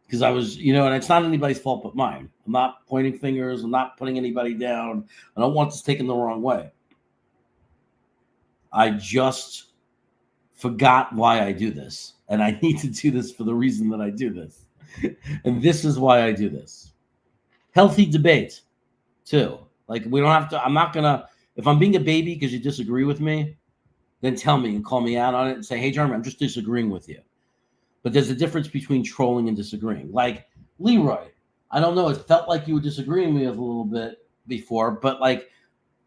Because I was, and it's not anybody's fault but mine. I'm not pointing fingers. I'm not putting anybody down. I don't want this taken the wrong way. I just forgot why I do this. And I need to do this for the reason that I do this. And this is why I do this. Healthy debate, too. Like, we don't have to, I'm not going to, if I'm being a baby because you disagree with me, then tell me and call me out on it and say, hey, Jeremy, I'm just disagreeing with you. But there's a difference between trolling and disagreeing. Like, Leroy, I don't know, it felt like you were disagreeing with me a little bit before, but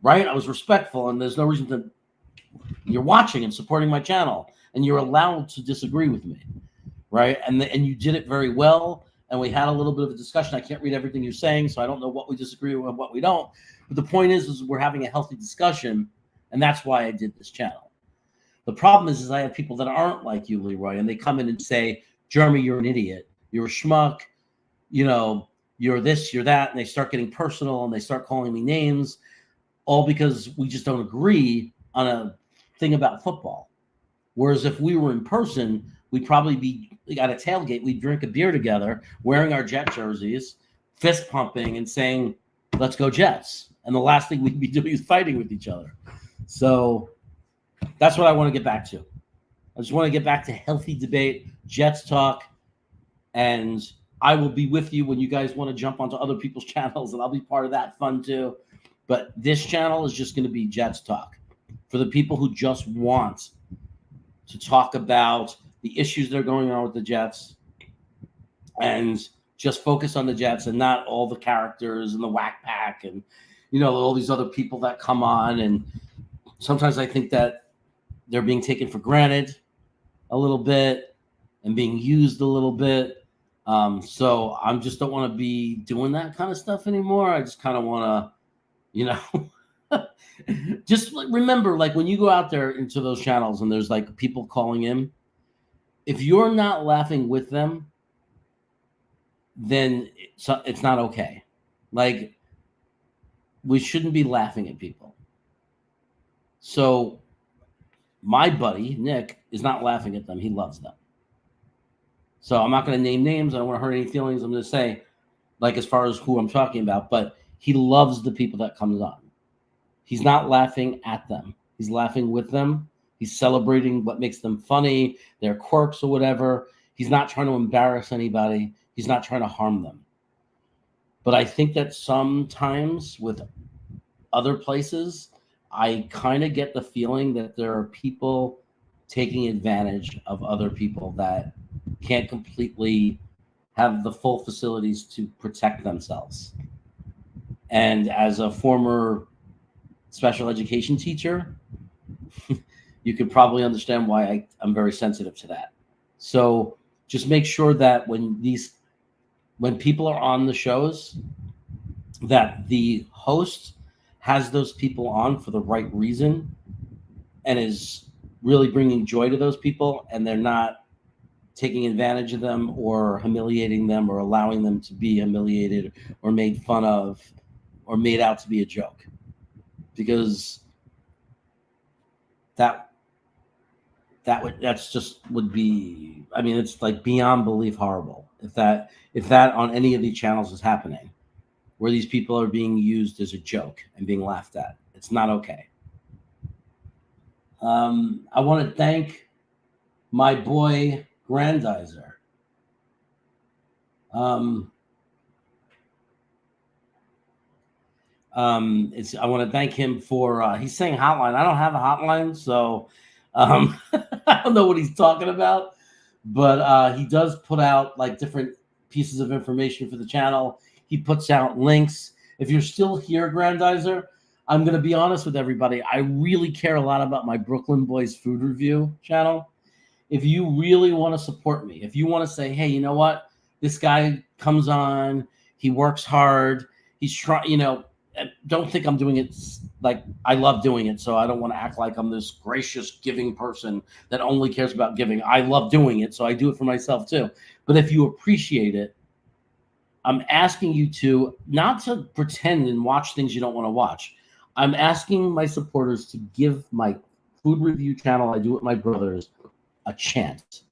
right, I was respectful, and there's no reason to, you're watching and supporting my channel, and you're allowed to disagree with me, right? And you did it very well, and we had a little bit of a discussion. I can't read everything you're saying, so I don't know what we disagree with and what we don't. But the point is we're having a healthy discussion, and that's why I did this channel. The problem is I have people that aren't like you, Leroy, and they come in and say, Jeremy, you're an idiot. You're a schmuck. You're this, you're that, and they start getting personal, and they start calling me names, all because we just don't agree on a thing about football. Whereas if we were in person, we'd probably be at a tailgate, we'd drink a beer together, wearing our Jet jerseys, fist pumping and saying, let's go Jets. And the last thing we'd be doing is fighting with each other. So that's what I want to get back to. I just want to get back to healthy debate, Jets talk, and I will be with you when you guys want to jump onto other people's channels, and I'll be part of that fun too. But this channel is just going to be Jets talk for the people who just want to talk about the issues that are going on with the Jets and just focus on the Jets and not all the characters and the whack pack and, all these other people that come on. And sometimes I think that they're being taken for granted a little bit and being used a little bit. So I just don't want to be doing that kind of stuff anymore. I just kind of want to, just remember, like, when you go out there into those channels and there's like people calling in, if you're not laughing with them, then it's not okay. Like, we shouldn't be laughing at people. So my buddy, Nick, is not laughing at them. He loves them. So I'm not going to name names. I don't want to hurt any feelings. I'm going to say, like, as far as who I'm talking about, but he loves the people that comes on. He's not laughing at them. He's laughing with them. He's celebrating what makes them funny, their quirks or whatever. He's not trying to embarrass anybody. He's not trying to harm them. But I think that sometimes with other places, I kind of get the feeling that there are people taking advantage of other people that can't completely have the full facilities to protect themselves. And as a former special education teacher, you could probably understand why I'm very sensitive to that. So just make sure that when people are on the shows, that the host has those people on for the right reason and is really bringing joy to those people, and they're not taking advantage of them or humiliating them or allowing them to be humiliated or made fun of or made out to be a joke. Because would be, I mean, it's like beyond belief horrible if that on any of these channels is happening, where these people are being used as a joke and being laughed at. It's not okay. I want to thank my boy Grandizer. I want to thank him for he's saying hotline. I don't have a hotline, so I don't know what he's talking about, but he does put out like different pieces of information for the channel. He puts out links. If you're still here, Grandizer, I'm going to be honest with everybody. I really care a lot about my Brooklyn Boys food review channel. If you really want to support me, if you want to say, hey, you know what? This guy comes on, he works hard, he's trying, you know, don't think I'm doing it like I love doing it. So I don't want to act like I'm this gracious, giving person that only cares about giving. I love doing it, so I do it for myself too. But if you appreciate it, I'm asking you to not to pretend and watch things you don't want to watch. I'm asking my supporters to give my food review channel, I do with my brothers, a chance.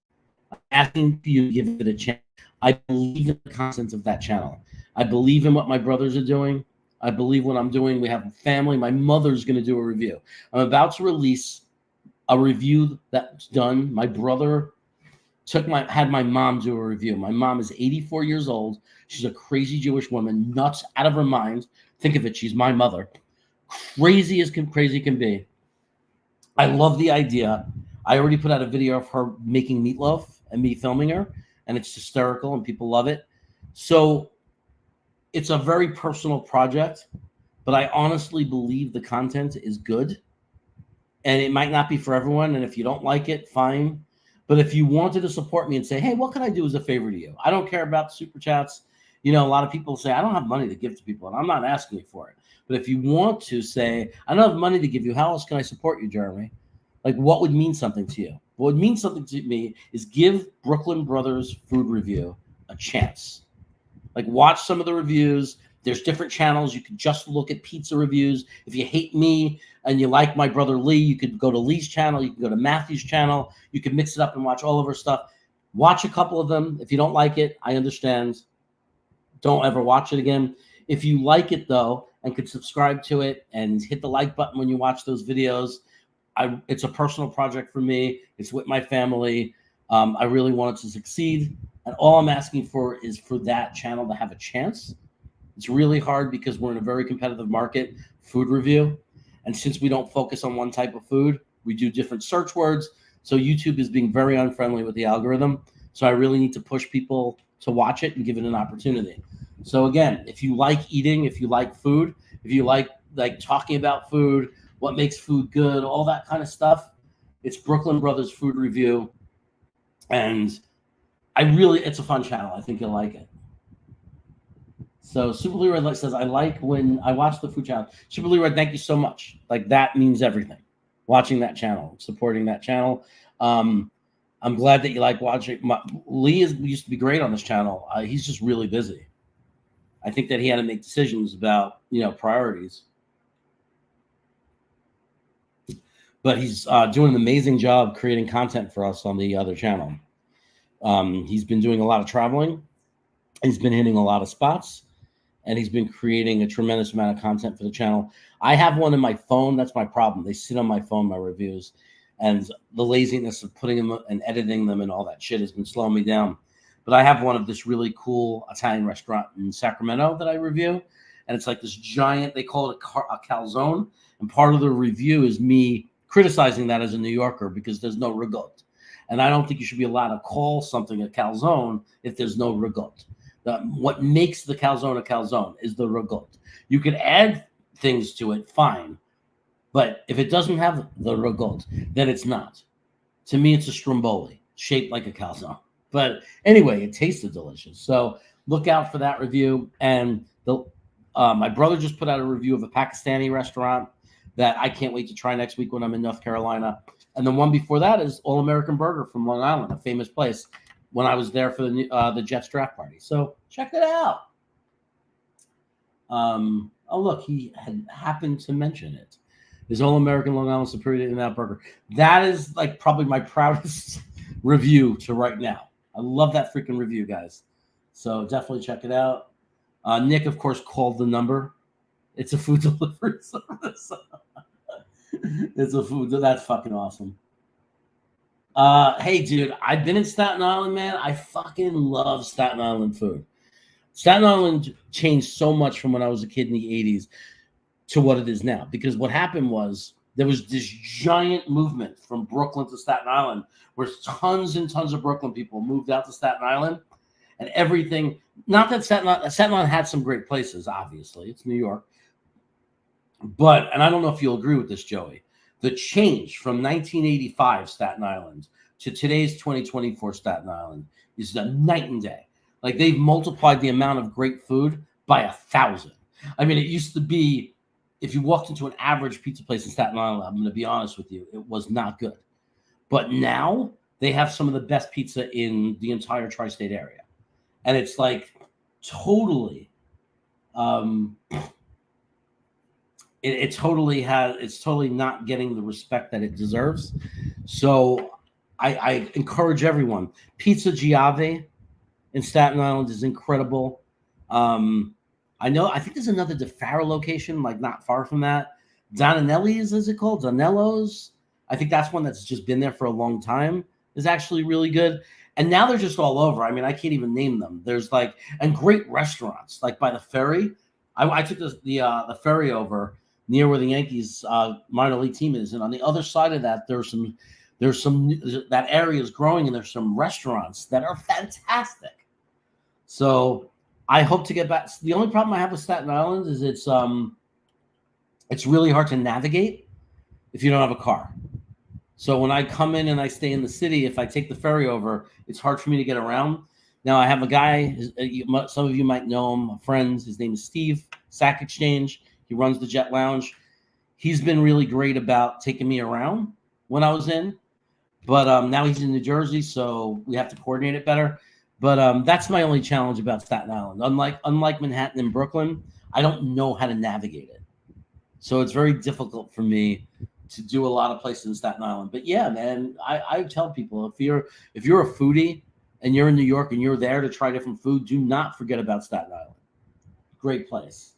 I'm asking you to give it a chance. I believe in the content of that channel. I believe in what my brothers are doing. I believe what I'm doing. We have a family. My mother's going to do a review. I'm about to release a review that's done. My brother had my mom do a review. My mom is 84 years old. She's a crazy Jewish woman, nuts out of her mind. Think of it. She's my mother. Crazy as crazy can be. I love the idea. I already put out a video of her making meatloaf and me filming her, and it's hysterical and people love it. So it's a very personal project, but I honestly believe the content is good, and it might not be for everyone. And if you don't like it, fine. But if you wanted to support me and say, hey, what can I do as a favor to you? I don't care about super chats. You know, a lot of people say, I don't have money to give to people, and I'm not asking you for it. But if you want to say, I don't have money to give you, how else can I support you, Jeremy? Like, what would mean something to you? What would mean something to me is give Brooklyn Brothers Food Review a chance. Like, watch some of the reviews. There's different channels. You can just look at pizza reviews. If you hate me and you like my brother Lee, you could go to Lee's channel. You can go to Matthew's channel. You can mix it up and watch all of our stuff. Watch a couple of them. If you don't like it, I understand. Don't ever watch it again. If you like it, though, and could subscribe to it and hit the like button when you watch those videos, it's a personal project for me. It's with my family. I really want it to succeed. And all I'm asking for is for that channel to have a chance. It's really hard because we're in a very competitive market, food review. And since we don't focus on one type of food, we do different search words. So YouTube is being very unfriendly with the algorithm. So I really need to push people to watch it and give it an opportunity. So again, if you like eating, if you like food, if you like talking about food, what makes food good, all that kind of stuff, it's Brooklyn Brothers Food Review. And it's a fun channel. I think you'll like it. So Super Leroy says, I like when I watch the food channel. Super Leroy, thank you so much. Like, that means everything. Watching that channel, supporting that channel. I'm glad that you like watching. Lee used to be great on this channel. He's just really busy. I think that he had to make decisions about, priorities. But he's doing an amazing job creating content for us on the other channel. He's been doing a lot of traveling. He's been hitting a lot of spots. And he's been creating a tremendous amount of content for the channel. I have one in my phone. That's my problem. They sit on my phone, my reviews. And the laziness of putting them and editing them and all that shit has been slowing me down. But I have one of this really cool Italian restaurant in Sacramento that I review. And it's like this giant, they call it a calzone. And part of the review is me criticizing that as a New Yorker because there's no ricotta. And I don't think you should be allowed to call something a calzone if there's no ricotta. What makes the calzone a calzone is the ricotta. You can add things to it, fine. But if it doesn't have the ricotta, then it's not. To me, it's a stromboli shaped like a calzone. But anyway, it tasted delicious. So look out for that review. And my brother just put out a review of a Pakistani restaurant that I can't wait to try next week when I'm in North Carolina. And the one before that is All American Burger from Long Island, a famous place when I was there for the Jets draft party. So check it out. Oh, look, he had happened to mention it. His All American Long Island Superior In-N-Out Burger. That is like probably my proudest review to right now. I love that freaking review, guys. So definitely check it out. Nick, of course, called the number. It's a food delivery service. It's a food. That's fucking awesome. Hey, dude, I've been in Staten Island, man. I fucking love Staten Island food. Staten Island changed so much from when I was a kid in the 80s to what it is now. Because what happened was there was this giant movement from Brooklyn to Staten Island where tons and tons of Brooklyn people moved out to Staten Island. And everything, not that Staten Island had some great places, obviously. It's New York. But, and I don't know if you'll agree with this, Joey, the change from 1985 Staten Island to today's 2024 Staten Island is a night and day. Like, they've multiplied the amount of great food by 1,000. I mean, it used to be, if you walked into an average pizza place in Staten Island, I'm going to be honest with you, it was not good. But now they have some of the best pizza in the entire tri-state area. And it's like totally, it's totally not getting the respect that it deserves. So I encourage everyone. Pizza Giave in Staten Island is incredible. I think there's another DeFaro location, like not far from that. Donanelli's, is it called? Donello's. I think that's one that's just been there for a long time. Is actually really good. And now they're just all over. I mean, I can't even name them. There's and great restaurants, like by the ferry. I took the ferry over near where the Yankees minor league team is. And on the other side of that, there's some, that area is growing and there's some restaurants that are fantastic. So I hope to get back. The only problem I have with Staten Island is it's really hard to navigate if you don't have a car. So when I come in and I stay in the city, if I take the ferry over, it's hard for me to get around. Now I have a guy, some of you might know him, a friend. His name is Steve, Sack Exchange. He runs the Jet Lounge. He's been really great about taking me around when I was in. But now he's in New Jersey, so we have to coordinate it better. But that's my only challenge about Staten Island. Unlike Manhattan and Brooklyn, I don't know how to navigate it. So it's very difficult for me to do a lot of places in Staten Island. But yeah, man, I tell people, if you're a foodie and you're in New York and you're there to try different food, do not forget about Staten Island. Great place.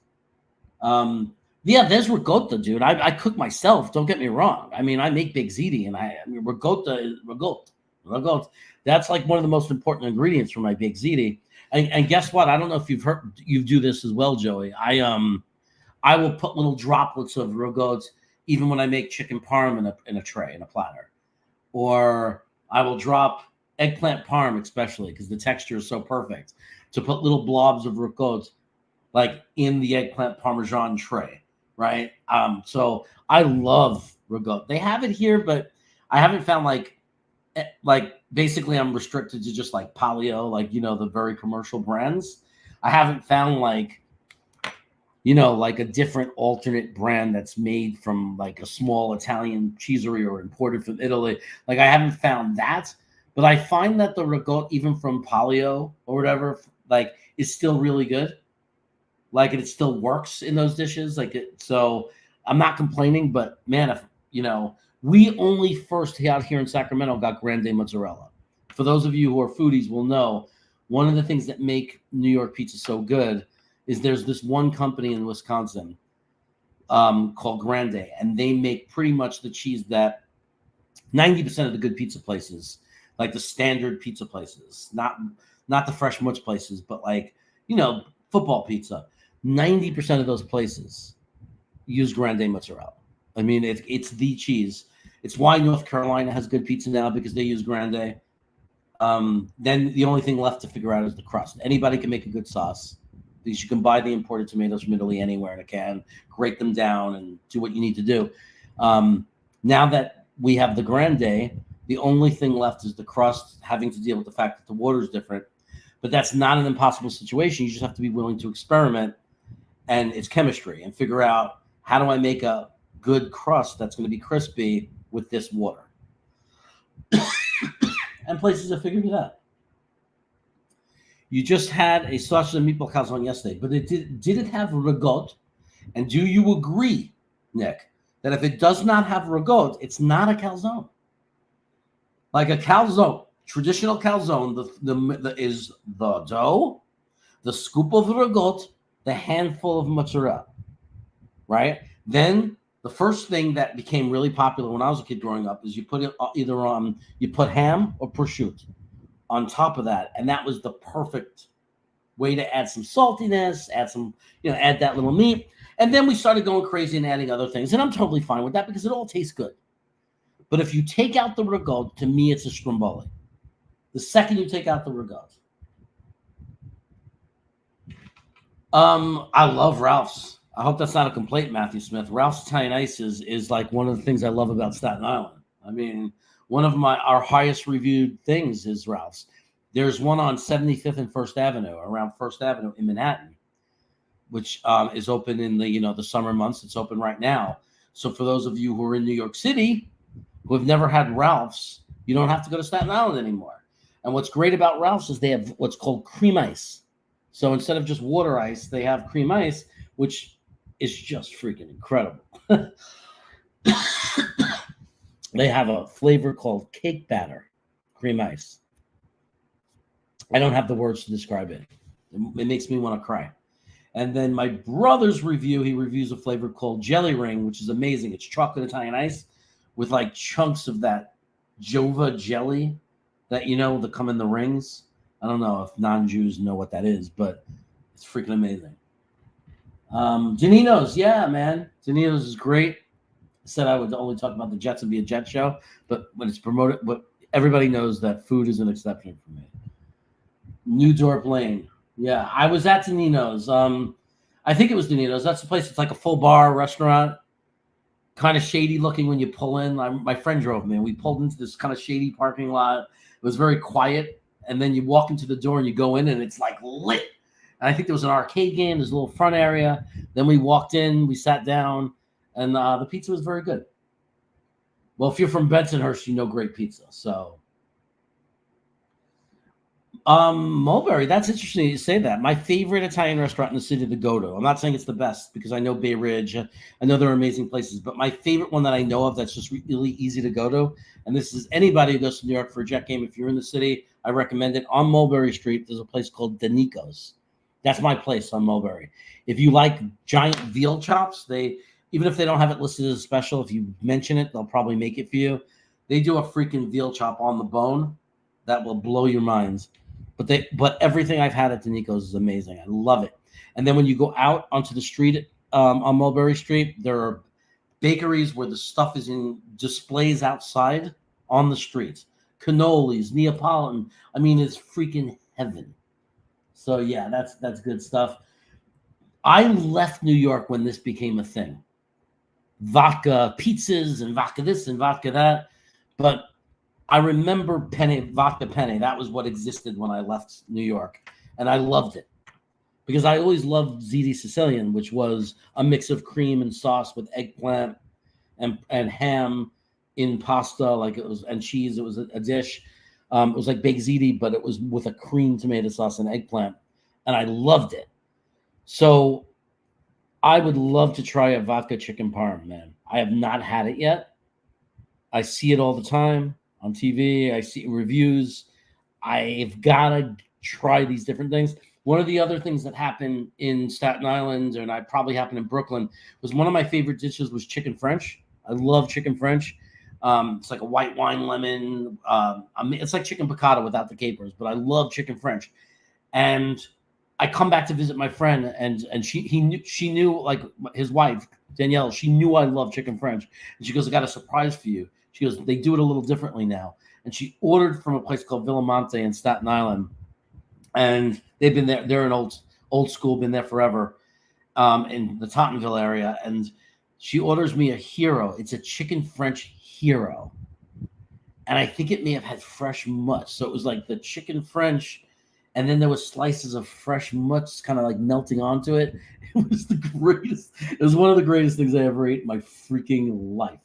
Yeah, there's ricotta, dude. I cook myself. Don't get me wrong. I mean, I make big ziti, and ricotta is ricotta. That's like one of the most important ingredients for my big ziti. And guess what? I don't know if you do this as well, Joey. I will put little droplets of ricotta even when I make chicken parm in a tray, in a platter. Or I will drop eggplant parm, especially because the texture is so perfect, to put little blobs of ricotta like in the eggplant parmesan tray, right? So I love ricotta. They have it here, but I haven't found like basically I'm restricted to just like Palio, like, the very commercial brands. I haven't found like a different alternate brand that's made from like a small Italian cheesery or imported from Italy. Like I haven't found that, but I find that the ricotta, even from Palio or whatever, like is still really good. Like it still works in those dishes. So I'm not complaining, but man, if we only first out here in Sacramento got Grande Mozzarella. For those of you who are foodies will know, one of the things that make New York pizza so good is there's this one company in Wisconsin called Grande, and they make pretty much the cheese that 90% of the good pizza places, like the standard pizza places, not the Fresh Mutz places, but like, football pizza, 90% of those places use Grande Mozzarella. I mean, it's the cheese. It's why North Carolina has good pizza now, because they use Grande. Then the only thing left to figure out is the crust. Anybody can make a good sauce, because you can buy the imported tomatoes from Italy anywhere in a can, grate them down, and do what you need to do. Now that we have the Grande, the only thing left is the crust, having to deal with the fact that the water is different. But that's not an impossible situation. You just have to be willing to experiment, and it's chemistry, and figure out, how do I make a good crust that's going to be crispy with this water? And places have figured it out. You just had a sausage and meatball calzone yesterday, but did it have ragout? And do you agree, Nick, that if it does not have ragout, it's not a calzone? Like a calzone, traditional calzone, is the dough, the scoop of ragout, the handful of mozzarella, right? Then the first thing that became really popular when I was a kid growing up is you put it either on, you put ham or prosciutto on top of that, and that was the perfect way to add some saltiness, add that little meat. And then we started going crazy and adding other things, and I'm totally fine with that because it all tastes good. But if you take out the ragout, to me, it's a stromboli. The second you take out the ragout, I love Ralph's. I hope that's not a complaint, Matthew Smith. Ralph's Italian Ice is like one of the things I love about Staten Island. I mean, one of our highest reviewed things is Ralph's. There's one on 75th and First Avenue, around First Avenue in Manhattan, which is open in the summer months. It's open right now. So for those of you who are in New York City who have never had Ralph's, you don't have to go to Staten Island anymore. And what's great about Ralph's is they have what's called cream ice. So instead of just water ice, they have cream ice, which is just freaking incredible. They have a flavor called cake batter cream ice. I don't have the words to describe it. It makes me want to cry. And then my brother's review, he reviews a flavor called Jelly Ring, which is amazing. It's chocolate Italian ice with like chunks of that Jova jelly that, that come in the rings. I don't know if non-Jews know what that is, but it's freaking amazing. Danino's, yeah, man. Danino's is great. I said I would only talk about the Jets and be a Jet show, but when it's promoted, but everybody knows that food is an exception for me. New Dorp Lane. Yeah, I was at Danino's. I think it was Danino's. That's the place. It's like a full bar restaurant, kind of shady looking when you pull in. My friend drove me, and we pulled into this kind of shady parking lot. It was very quiet, and then you walk into the door and you go in, and it's like lit. And I think there was an arcade game. There's a little front area. Then we walked in, we sat down, and the pizza was very good. Well, if you're from Bensonhurst, you know great pizza. So, Mulberry, that's interesting you say that. My favorite Italian restaurant in the city to go to. I'm not saying it's the best because I know Bay Ridge. I know there are amazing places, but my favorite one that I know of that's just really easy to go to, and this is anybody who goes to New York for a Jet game. If you're in the city, I recommend it. On Mulberry Street, there's a place called Danico's. That's my place on Mulberry. If you like giant veal chops, even if they don't have it listed as a special, if you mention it, they'll probably make it for you. They do a freaking veal chop on the bone that will blow your minds. But everything I've had at Danico's is amazing. I love it. And then when you go out onto the street on Mulberry Street, there are bakeries where the stuff is in displays outside on the streets. Cannolis, Neapolitan. I mean, it's freaking heaven. So yeah, that's good stuff. I left New York when this became a thing. Vodka pizzas and vodka this and vodka that. But I remember vodka penne. That was what existed when I left New York. And I loved it. Because I always loved ziti Sicilian, which was a mix of cream and sauce with eggplant and ham in pasta, and cheese. It was a dish. It was like baked ziti, but it was with a cream tomato sauce and eggplant. And I loved it. So I would love to try a vodka chicken parm, man. I have not had it yet. I see it all the time on TV. I see reviews. I've got to try these different things. One of the other things that happened in Staten Island, and I probably happened in Brooklyn, was one of my favorite dishes was chicken French. I love chicken French. It's like a white wine lemon. It's like chicken piccata without the capers, but I love chicken French. And I come back to visit my friend, and she knew, like, his wife Danielle. She knew I love chicken French, and she goes, "I got a surprise for you." She goes, "They do it a little differently now," and she ordered from a place called Villamonte in Staten Island, and they've been there. They're an old school, been there forever, in the Tottenville area, and she orders me a hero. It's a chicken French hero, and I think it may have had fresh mutts. So it was like the chicken French. And then there was slices of fresh mutts kind of like melting onto it. It was the greatest. It was one of the greatest things I ever ate in my freaking life.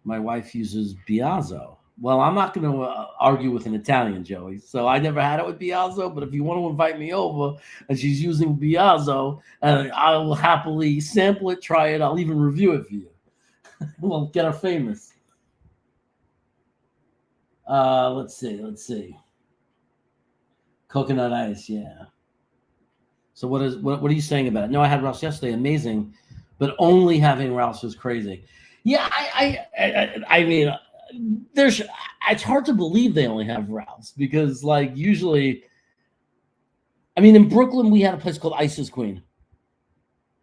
My wife uses Biazzo. Well, I'm not going to argue with an Italian, Joey. So I never had it with Biazzo. But if you want to invite me over and she's using Biazzo, and I will happily sample it, try it. I'll even review it for you. We'll get her famous. Let's see. Coconut ice, yeah. So what are you saying about it? No, I had Ralph's yesterday, amazing, but only having Ralph's was crazy. Yeah, I mean, it's hard to believe they only have Ralph's, because like usually, I mean, in Brooklyn we had a place called Isis Queen,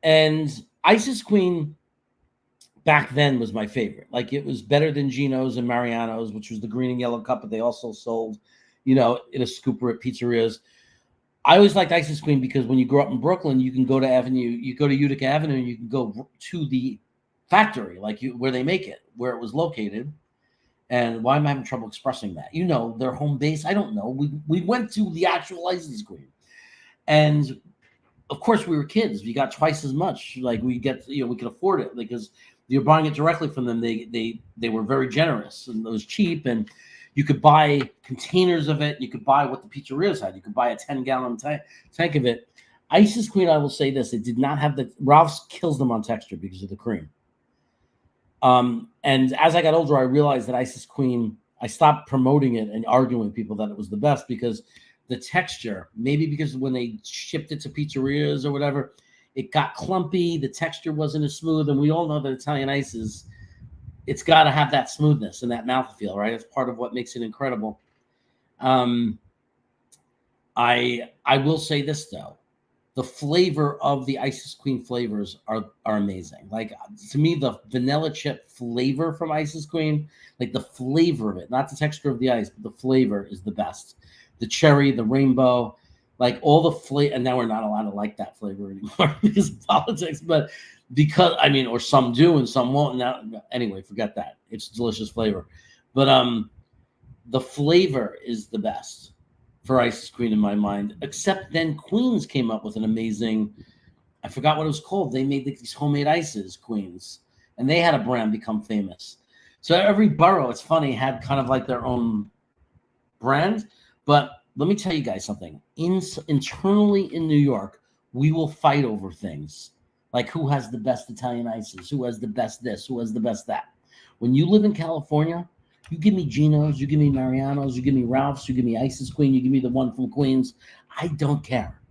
and Isis Queen back then was my favorite. Like, it was better than Gino's and Mariano's, which was the green and yellow cup, but they also sold, in a scooper at pizzerias. I always liked Isis Queen because when you grow up in Brooklyn, you can go to Utica Avenue, and you can go to the factory, where they make it, where it was located. And why am I having trouble expressing that? Their home base. I don't know. We went to the actual Isis Queen, and of course we were kids. We got twice as much. Like, we could afford it because you're buying it directly from them. They were very generous, and it was cheap, and you could buy containers of it. You could buy what the pizzerias had. You could buy a 10-gallon tank of it. Isis Queen, I will say this: it did not have Ralph's kills them on texture because of the cream. And as I got older, I realized that Isis Queen, I stopped promoting it and arguing with people that it was the best because the texture, maybe because when they shipped it to pizzerias or whatever, it got clumpy. The texture wasn't as smooth. And we all know that Italian ices, it's got to have that smoothness and that mouthfeel, right? It's part of what makes it incredible. I will say this, though. The flavor of the Isis Queen flavors are amazing. Like, to me, the vanilla chip flavor from Isis Queen, like the flavor of it, not the texture of the ice, but the flavor is the best. The cherry, the rainbow, like all the flavor. And now we're not allowed to like that flavor anymore because of politics. But or some do and some won't. Now, anyway, forget that. It's a delicious flavor. But the flavor is the best for Isis Queen in my mind, except then Queens came up with an amazing, I forgot what it was called. They made these homemade ices, Queens, and they had a brand become famous. So every borough, it's funny, had kind of like their own brand. But let me tell you guys something. Internally in New York, we will fight over things like who has the best Italian ices, who has the best this, who has the best that. When you live in California, you give me Gino's, you give me Mariano's, you give me Ralph's, you give me Isis Queen, you give me the one from Queens. I don't care.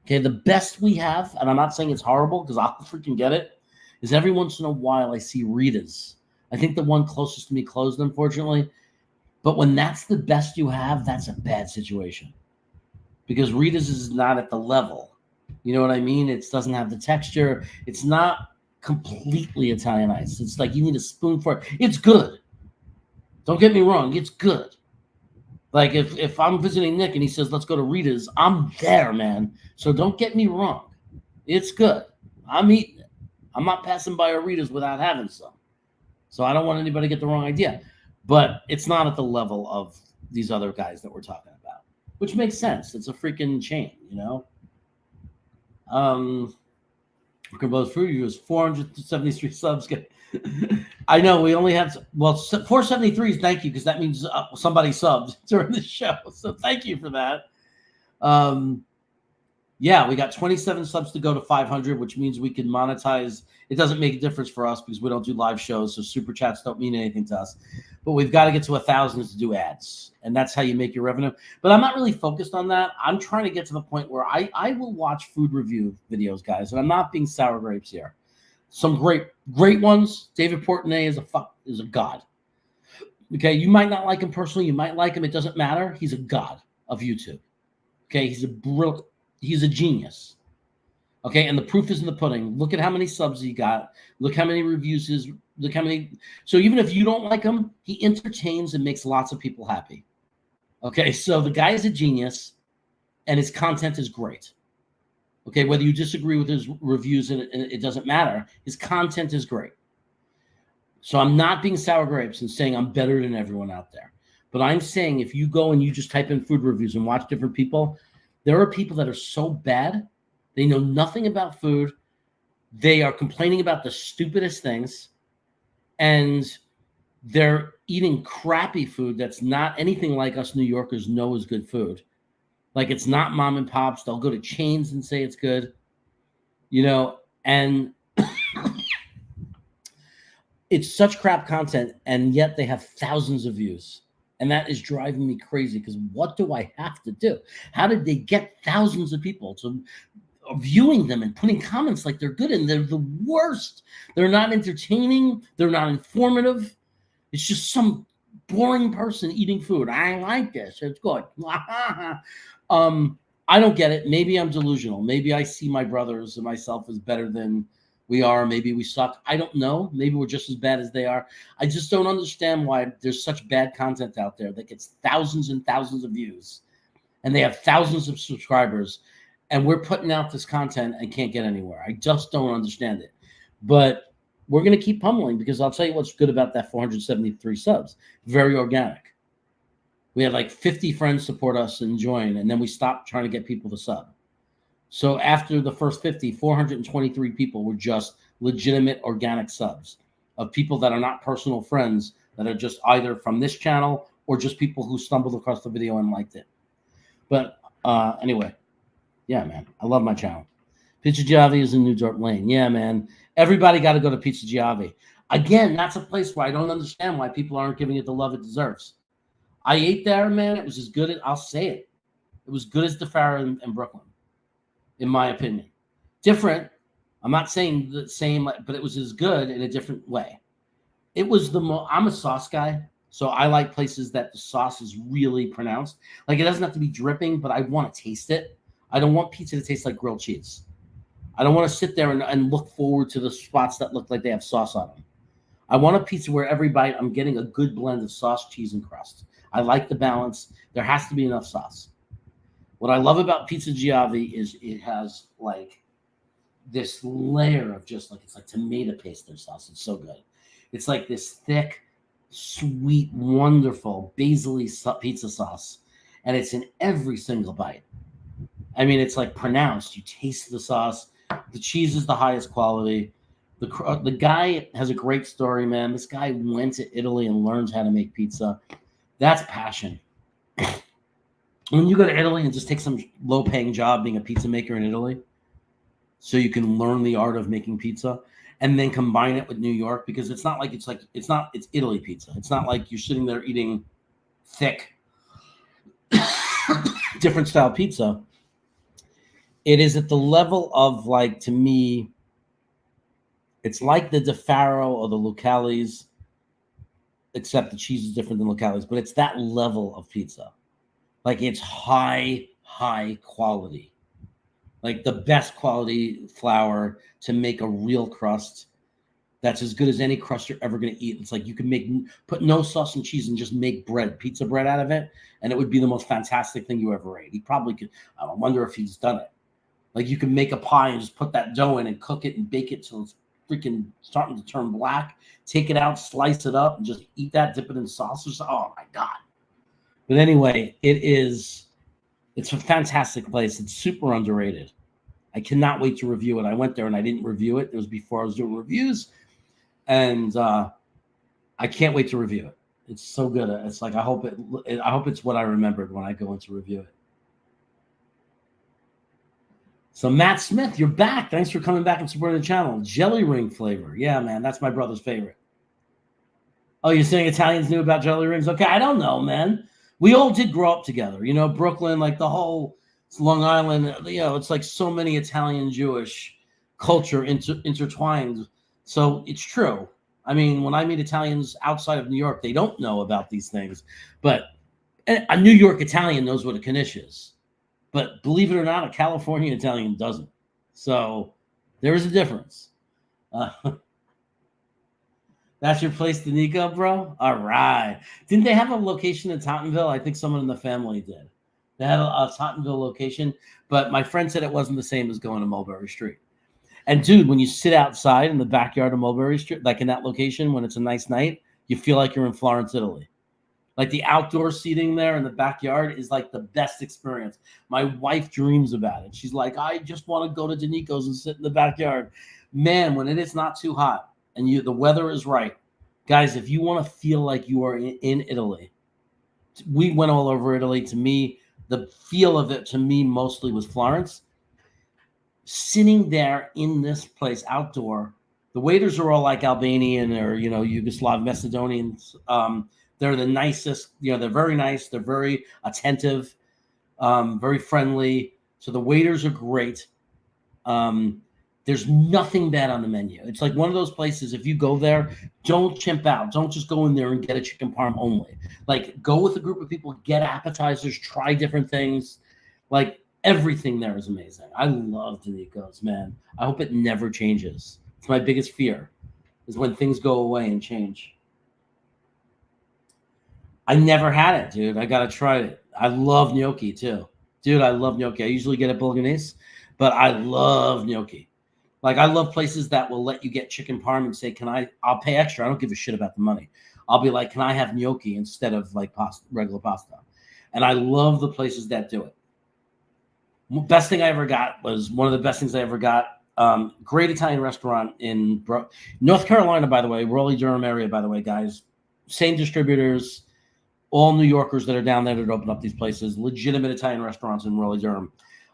Okay, the best we have, and I'm not saying it's horrible because I'll freaking get it, is every once in a while I see Rita's. I think the one closest to me closed, unfortunately. But when that's the best you have, that's a bad situation. Because Rita's is not at the level. You know what I mean? It doesn't have the texture. It's not completely Italian ice. It's like you need a spoon for it. It's good. Don't get me wrong, it's good. Like if I'm visiting Nick and he says, let's go to Rita's, I'm there, man. So don't get me wrong. It's good. I'm eating it. I'm not passing by a Rita's without having some. So I don't want anybody to get the wrong idea. But it's not at the level of these other guys that we're talking about, which makes sense. It's a freaking chain, Both Food Reviews, 473 subs. I know we only have 473s. Thank you, because that means somebody subbed during the show. So thank you for that. Yeah, we got 27 subs to go to 500, which means we can monetize. It doesn't make a difference for us because we don't do live shows, so super chats don't mean anything to us. But we've got to get to 1,000 to do ads, and that's how you make your revenue. But I'm not really focused on that. I'm trying to get to the point where I will watch food review videos, guys, and I'm not being sour grapes here. Some great ones. David Portnoy is a god. Okay, you might not like him personally. You might like him. It doesn't matter. He's a god. of YouTube. Okay, he's a genius. Okay, and the proof is in the pudding. Look at how many subs he got. Look how many reviews his. Look how many. So even if you don't like him, he entertains and makes lots of people happy. Okay, so the guy is a genius, and his content is great. Okay, whether you disagree with his reviews, and it doesn't matter. His content is great. So I'm not being sour grapes and saying I'm better than everyone out there. But I'm saying if you go and you just type in food reviews and watch different people, there are people that are so bad. They know nothing about food. They are complaining about the stupidest things. And they're eating crappy food that's not anything like us New Yorkers know is good food. Like it's not mom and pops. They'll go to chains and say it's good. And it's such crap content, and yet they have thousands of views. And that is driving me crazy because what do I have to do? How did they get thousands of people to viewing them and putting comments like they're good? And they're the worst. They're not entertaining. They're not informative. It's just some boring person eating food. I like this. It's good. I don't get it. Maybe I'm delusional. Maybe I see my brothers and myself as better than we are. Maybe we suck. I don't know. Maybe we're just as bad as they are. I just don't understand why there's such bad content out there that gets thousands and thousands of views, and they have thousands of subscribers, and we're putting out this content and can't get anywhere. I just don't understand it. But we're going to keep pummeling because I'll tell you what's good about that 473 subs. Very organic. We had like 50 friends support us and join, and then we stopped trying to get people to sub. So after the first 50, 423 people were just legitimate organic subs of people that are not personal friends, that are just either from this channel or just people who stumbled across the video and liked it. But anyway, yeah, man, I love my channel. Pizza Giavi is in New Dorp Lane. Yeah, man. Everybody got to go to Pizza Giavi. Again, that's a place where I don't understand why people aren't giving it the love it deserves. I ate there, man. It was as good as, I'll say it. It was good as the Farrah in Brooklyn, in my opinion. Different. I'm not saying the same, but it was as good in a different way. It was I'm a sauce guy, so I like places that the sauce is really pronounced. Like, it doesn't have to be dripping, but I want to taste it. I don't want pizza to taste like grilled cheese. I don't want to sit there and look forward to the spots that look like they have sauce on them. I want a pizza where every bite I'm getting a good blend of sauce, cheese, and crust. I like the balance. There has to be enough sauce. What I love about Pizza Giavi is it has like this layer of just like, it's like tomato paste and sauce. It's so good. It's like this thick, sweet, wonderful basil-y pizza sauce. And it's in every single bite. I mean, it's like pronounced. You taste the sauce. The cheese is the highest quality. The guy has a great story, man. This guy went to Italy and learned how to make pizza. That's passion. When you go to Italy and just take some low-paying job being a pizza maker in Italy so you can learn the art of making pizza and then combine it with New York, because it's Italy pizza. It's not like you're sitting there eating thick, different style pizza. It is at the level of, like, to me, it's like the De Faro or the Lucali's, except the cheese is different than Lucali's, but it's that level of pizza. Like, it's high quality. Like, the best quality flour to make a real crust that's as good as any crust you're ever going to eat. It's like you can put no sauce and cheese and just make pizza bread out of it, and it would be the most fantastic thing you ever ate. He probably could. I wonder if he's done it. Like, you can make a pie and just put that dough in and cook it and bake it till it's freaking starting to turn black. Take it out, slice it up, and just eat that, dip it in sauce or something. Oh, my God. But anyway, it's a fantastic place. It's super underrated. I cannot wait to review it. I went there and I didn't review it. It was before I was doing reviews. And I can't wait to review it. It's so good. It's like, I hope it's what I remembered when I go in to review it. So Matt Smith, you're back. Thanks for coming back and supporting the channel. Jelly ring flavor. Yeah, man, that's my brother's favorite. Oh, you're saying Italians knew about jelly rings? Okay, I don't know, man. We all did grow up together. You know, Brooklyn, like the whole Long Island, you know, it's like so many Italian Jewish culture intertwined. So it's true. I mean, when I meet Italians outside of New York, they don't know about these things. But And a New York Italian knows what a knish is, but believe it or not, a California Italian doesn't. So there is a difference. That's your place, Danico, bro? All right. Didn't they have a location in Tottenville? I think someone in the family did. They had a Tottenville location, but my friend said it wasn't the same as going to Mulberry Street. And dude, when you sit outside in the backyard of Mulberry Street, like in that location, when it's a nice night, you feel like you're in Florence, Italy. Like the outdoor seating there in the backyard is like the best experience. My wife dreams about it. She's like, I just want to go to Danico's and sit in the backyard. Man, when it is not too hot and the weather is right, guys, if you want to feel like you are in Italy, we went all over Italy. To me, the feel of it to me mostly was Florence. Sitting there in this place outdoor, the waiters are all like Albanian or Yugoslav Macedonians. They're the nicest, they're very nice, they're very attentive, very friendly. So the waiters are great. There's nothing bad on the menu. It's like one of those places, if you go there, don't chimp out. Don't just go in there and get a chicken parm only. Like, go with a group of people, get appetizers, try different things. Like, everything there is amazing. I love Danico's, man. I hope it never changes. It's my biggest fear, is when things go away and change. I never had it, dude. I got to try it. I love gnocchi, too. Dude, I love gnocchi. I usually get it bolognese, but I love gnocchi. Like, I love places that will let you get chicken parm and say, I'll pay extra. I don't give a shit about the money. I'll be like, can I have gnocchi instead of like pasta, regular pasta? And I love the places that do it. Best thing I ever got was one of the best things I ever got. Great Italian restaurant in North Carolina, by the way, Raleigh-Durham area, by the way, guys. Same distributors, all New Yorkers that are down there that open up these places, legitimate Italian restaurants in Raleigh-Durham.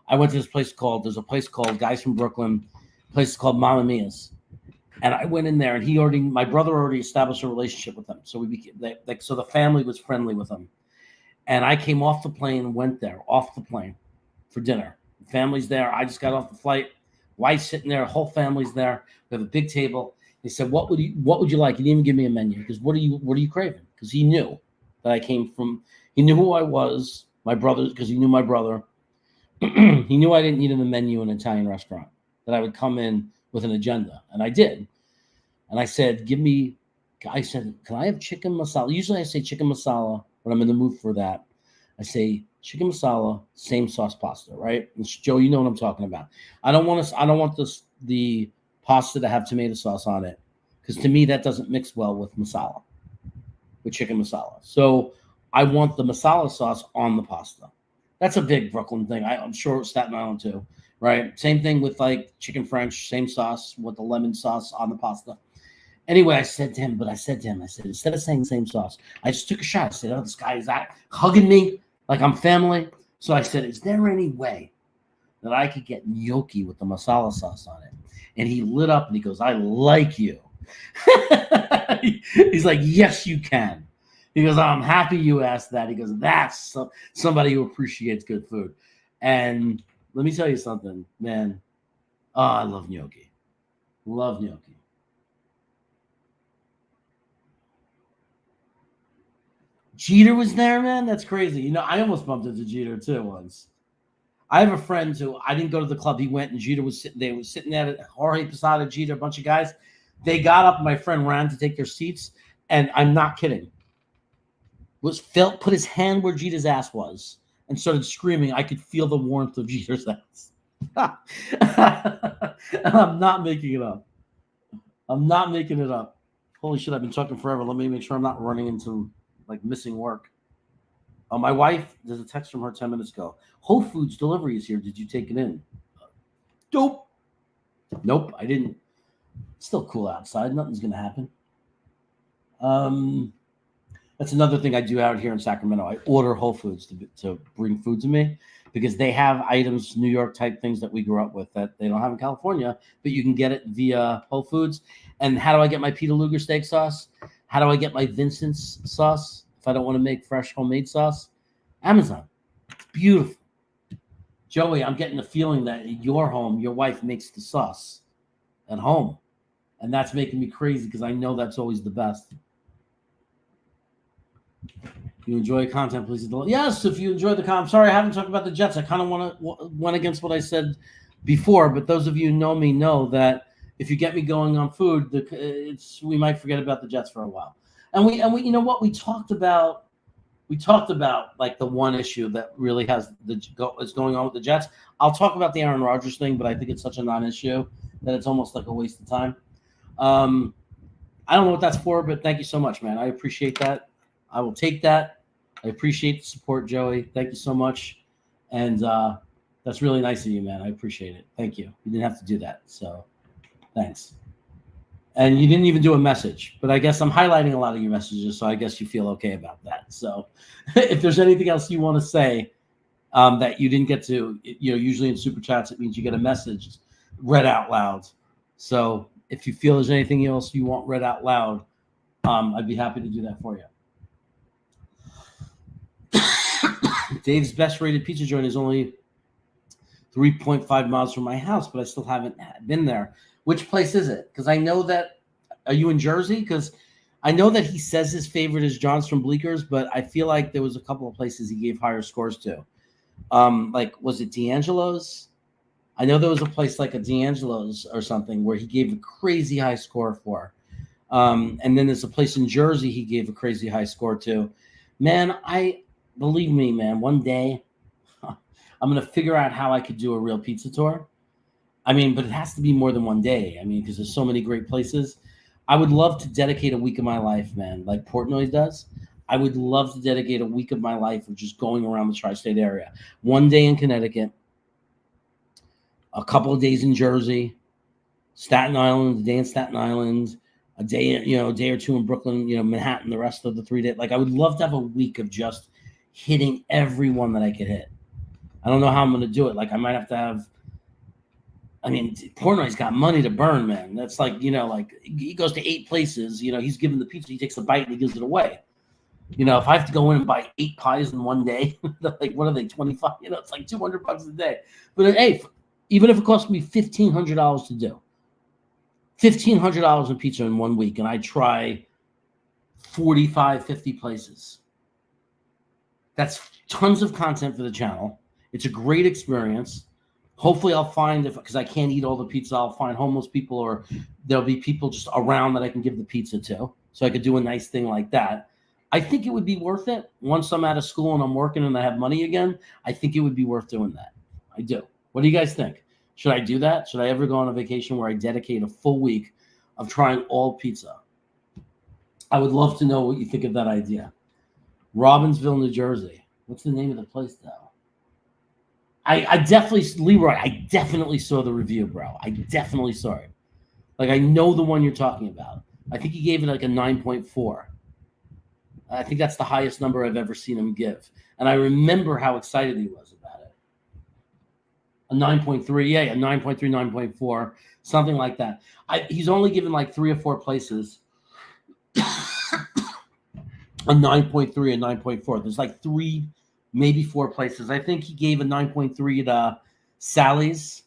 I went to this place there's a place called, guys from Brooklyn, place called Mamma Mia's. And I went in there and my brother already established a relationship with them. So we became so the family was friendly with them. And I came off the plane, went there, off the plane for dinner. The family's there. I just got off the flight. Wife's sitting there, whole family's there. We have a big table. He said, what would you like? He didn't even give me a menu. Because what are you craving? Because he knew that I came from, he knew who I was, my brother, because he knew my brother. He knew I didn't need in the menu in an Italian restaurant, that I would come in with an agenda. And I did. And I said, can I have chicken masala? Usually I say chicken masala when I'm in the mood for that. I say chicken masala, same sauce pasta, right? And Joe, you know what I'm talking about. I don't want the pasta to have tomato sauce on it, because to me that doesn't mix well with masala, with chicken masala. So I want the masala sauce on the pasta. That's a big Brooklyn thing. I'm sure Staten Island too, right? Same thing with like chicken French, same sauce with the lemon sauce on the pasta. Anyway, I said to him, instead of saying same sauce, I just took a shot. I said, oh, this guy is hugging me like I'm family. So I said, is there any way that I could get gnocchi with the masala sauce on it? And he lit up and he goes, I like you. He's like, yes, you can. He goes, I'm happy you asked that. He goes, that's somebody who appreciates good food. And let me tell you something, man. Oh, I love gnocchi. Love gnocchi. Jeter was there, man. That's crazy. I almost bumped into Jeter too once. I have a friend who I didn't go to the club. He went and Jeter was sitting. They were sitting there. Jorge Posada, Jeter, a bunch of guys. They got up. And my friend ran to take their seats, and I'm not kidding. Put his hand where Jeter's ass was and started screaming. I could feel the warmth of Jeter's ass. I'm not making it up. I'm not making it up. Holy shit! I've been talking forever. Let me make sure I'm not running into missing work. My wife, there's a text from her 10 minutes ago. Whole Foods delivery is here. Did you take it in? Dope. Nope, I didn't. It's still cool outside. Nothing's going to happen. That's another thing I do out here in Sacramento. I order Whole Foods to bring food to me, because they have items, New York type things that we grew up with that they don't have in California, but you can get it via Whole Foods. And how do I get my Peter Luger steak sauce? How do I get my Vincent's sauce if I don't want to make fresh homemade sauce? Amazon. It's beautiful. Joey, I'm getting the feeling that in your home, your wife makes the sauce at home. And that's making me crazy, because I know that's always the best. you enjoy content, please. Yes, if you enjoy the content. I'm sorry I haven't talked about the Jets. I kind of went against what I said before, but those of you who know me know that if you get me going on food, we might forget about the Jets for a while. And we you know what, we talked about like the one issue that really is going on with the Jets. I'll talk about the Aaron Rodgers thing, but I think it's such a non-issue that it's almost like a waste of time. I don't know what that's for, but thank you so much, man. I appreciate that. I will take that. I appreciate the support, Joey. Thank you so much. And that's really nice of you, man. I appreciate it. Thank you. You didn't have to do that, so thanks. And you didn't even do a message, but I guess I'm highlighting a lot of your messages, so I guess you feel okay about that. So if there's anything else you want to say that you didn't get to, usually in Super Chats, it means you get a message read out loud. So if you feel there's anything else you want read out loud, I'd be happy to do that for you. Dave's best rated pizza joint is only 3.5 miles from my house, but I still haven't been there. Which place is it? Because I know that. Are you in Jersey? Because I know that he says his favorite is John's from Bleeckers, but I feel like there was a couple of places he gave higher scores to. Like, was it D'Angelo's? I know there was a place like a D'Angelo's or something where he gave a crazy high score for. And then there's a place in Jersey he gave a crazy high score to. Man, believe me, man, one day I'm going to figure out how I could do a real pizza tour. I mean, but it has to be more than one day. I mean, because there's so many great places. I would love to dedicate a week of my life, man, like Portnoy does. I would love to dedicate a week of my life of just going around the tri-state area. One day in Connecticut, a couple of days in Jersey, Staten Island, a day in Staten Island, a day or two in Brooklyn, Manhattan, the rest of the 3 days. Like, I would love to have a week of just hitting everyone that I could hit. I don't know how I'm going to do it. Like, I might have to have, Portnoy's got money to burn, man. That's like, like he goes to 8 places, he's given the pizza, he takes a bite and he gives it away. If I have to go in and buy 8 pies in one day, like, what are they, 25? It's like $200 a day. But hey, even if it costs me $1,500 to do, $1,500 in pizza in 1 week, and I try 45, 50 places, that's tons of content for the channel. It's a great experience. Hopefully I'll find, because I can't eat all the pizza, I'll find homeless people, or there'll be people just around that I can give the pizza to, so I could do a nice thing like that. I think it would be worth it. Once I'm out of school and I'm working and I have money again, I think it would be worth doing that. I do. What do you guys think? Should I do that? Should I ever go on a vacation where I dedicate a full week of trying all pizza? I would love to know what you think of that idea. Robbinsville, New Jersey. What's the name of the place, though? I definitely saw the review, bro. I definitely saw it. Like, I know the one you're talking about. I think he gave it like a 9.4. I think that's the highest number I've ever seen him give. And I remember how excited he was about it. A 9.3, yeah, a 9.3, 9.4, something like that. He's only given like 3 or 4 places a 9.3 and 9.4. There's like 3, maybe 4 places. I think he gave a 9.3 to Sally's,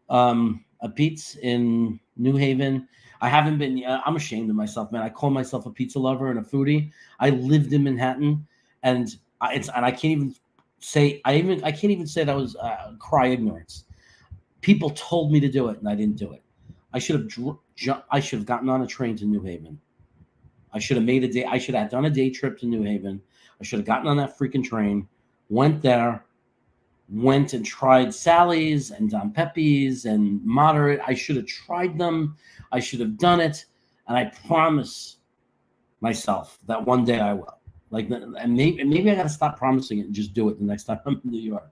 a pizza in New Haven. I haven't been. I'm ashamed of myself, man. I call myself a pizza lover and a foodie. I lived in Manhattan, and I can't even say I can't even say that was cry ignorance. People told me to do it, and I didn't do it. I should have gotten on a train to New Haven. I should have made a day. I should have done a day trip to New Haven. I should have gotten on that freaking train, went there, went and tried Sally's and Don Pepe's and Moderate. I should have tried them. I should have done it. And I promise myself that one day I will. Like, and maybe I got to stop promising it and just do it the next time I'm in New York.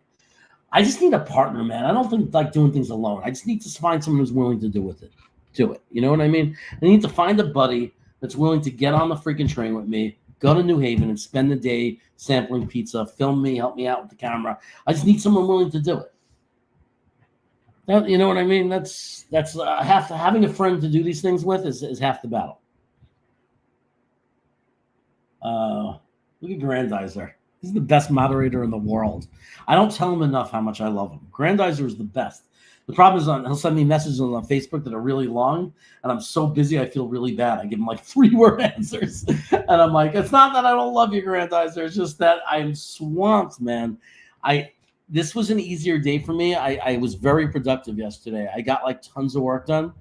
I just need a partner, man. I don't think like doing things alone. I just need to find someone who's willing to do it. You know what I mean? I need to find a buddy that's willing to get on the freaking train with me, go to New Haven and spend the day sampling pizza, film me, help me out with the camera. I just need someone willing to do it. You know what I mean? That's having a friend to do these things with is half the battle. Look at Grandizer. He's the best moderator in the world. I don't tell him enough how much I love him. Grandizer is the best. The problem is he'll send me messages on Facebook that are really long, and I'm so busy I feel really bad. I give him like 3-word answers, and I'm like, it's not that I don't love you, Grandizer. It's just that I'm swamped, man. This was an easier day for me. I was very productive yesterday. I got like tons of work done,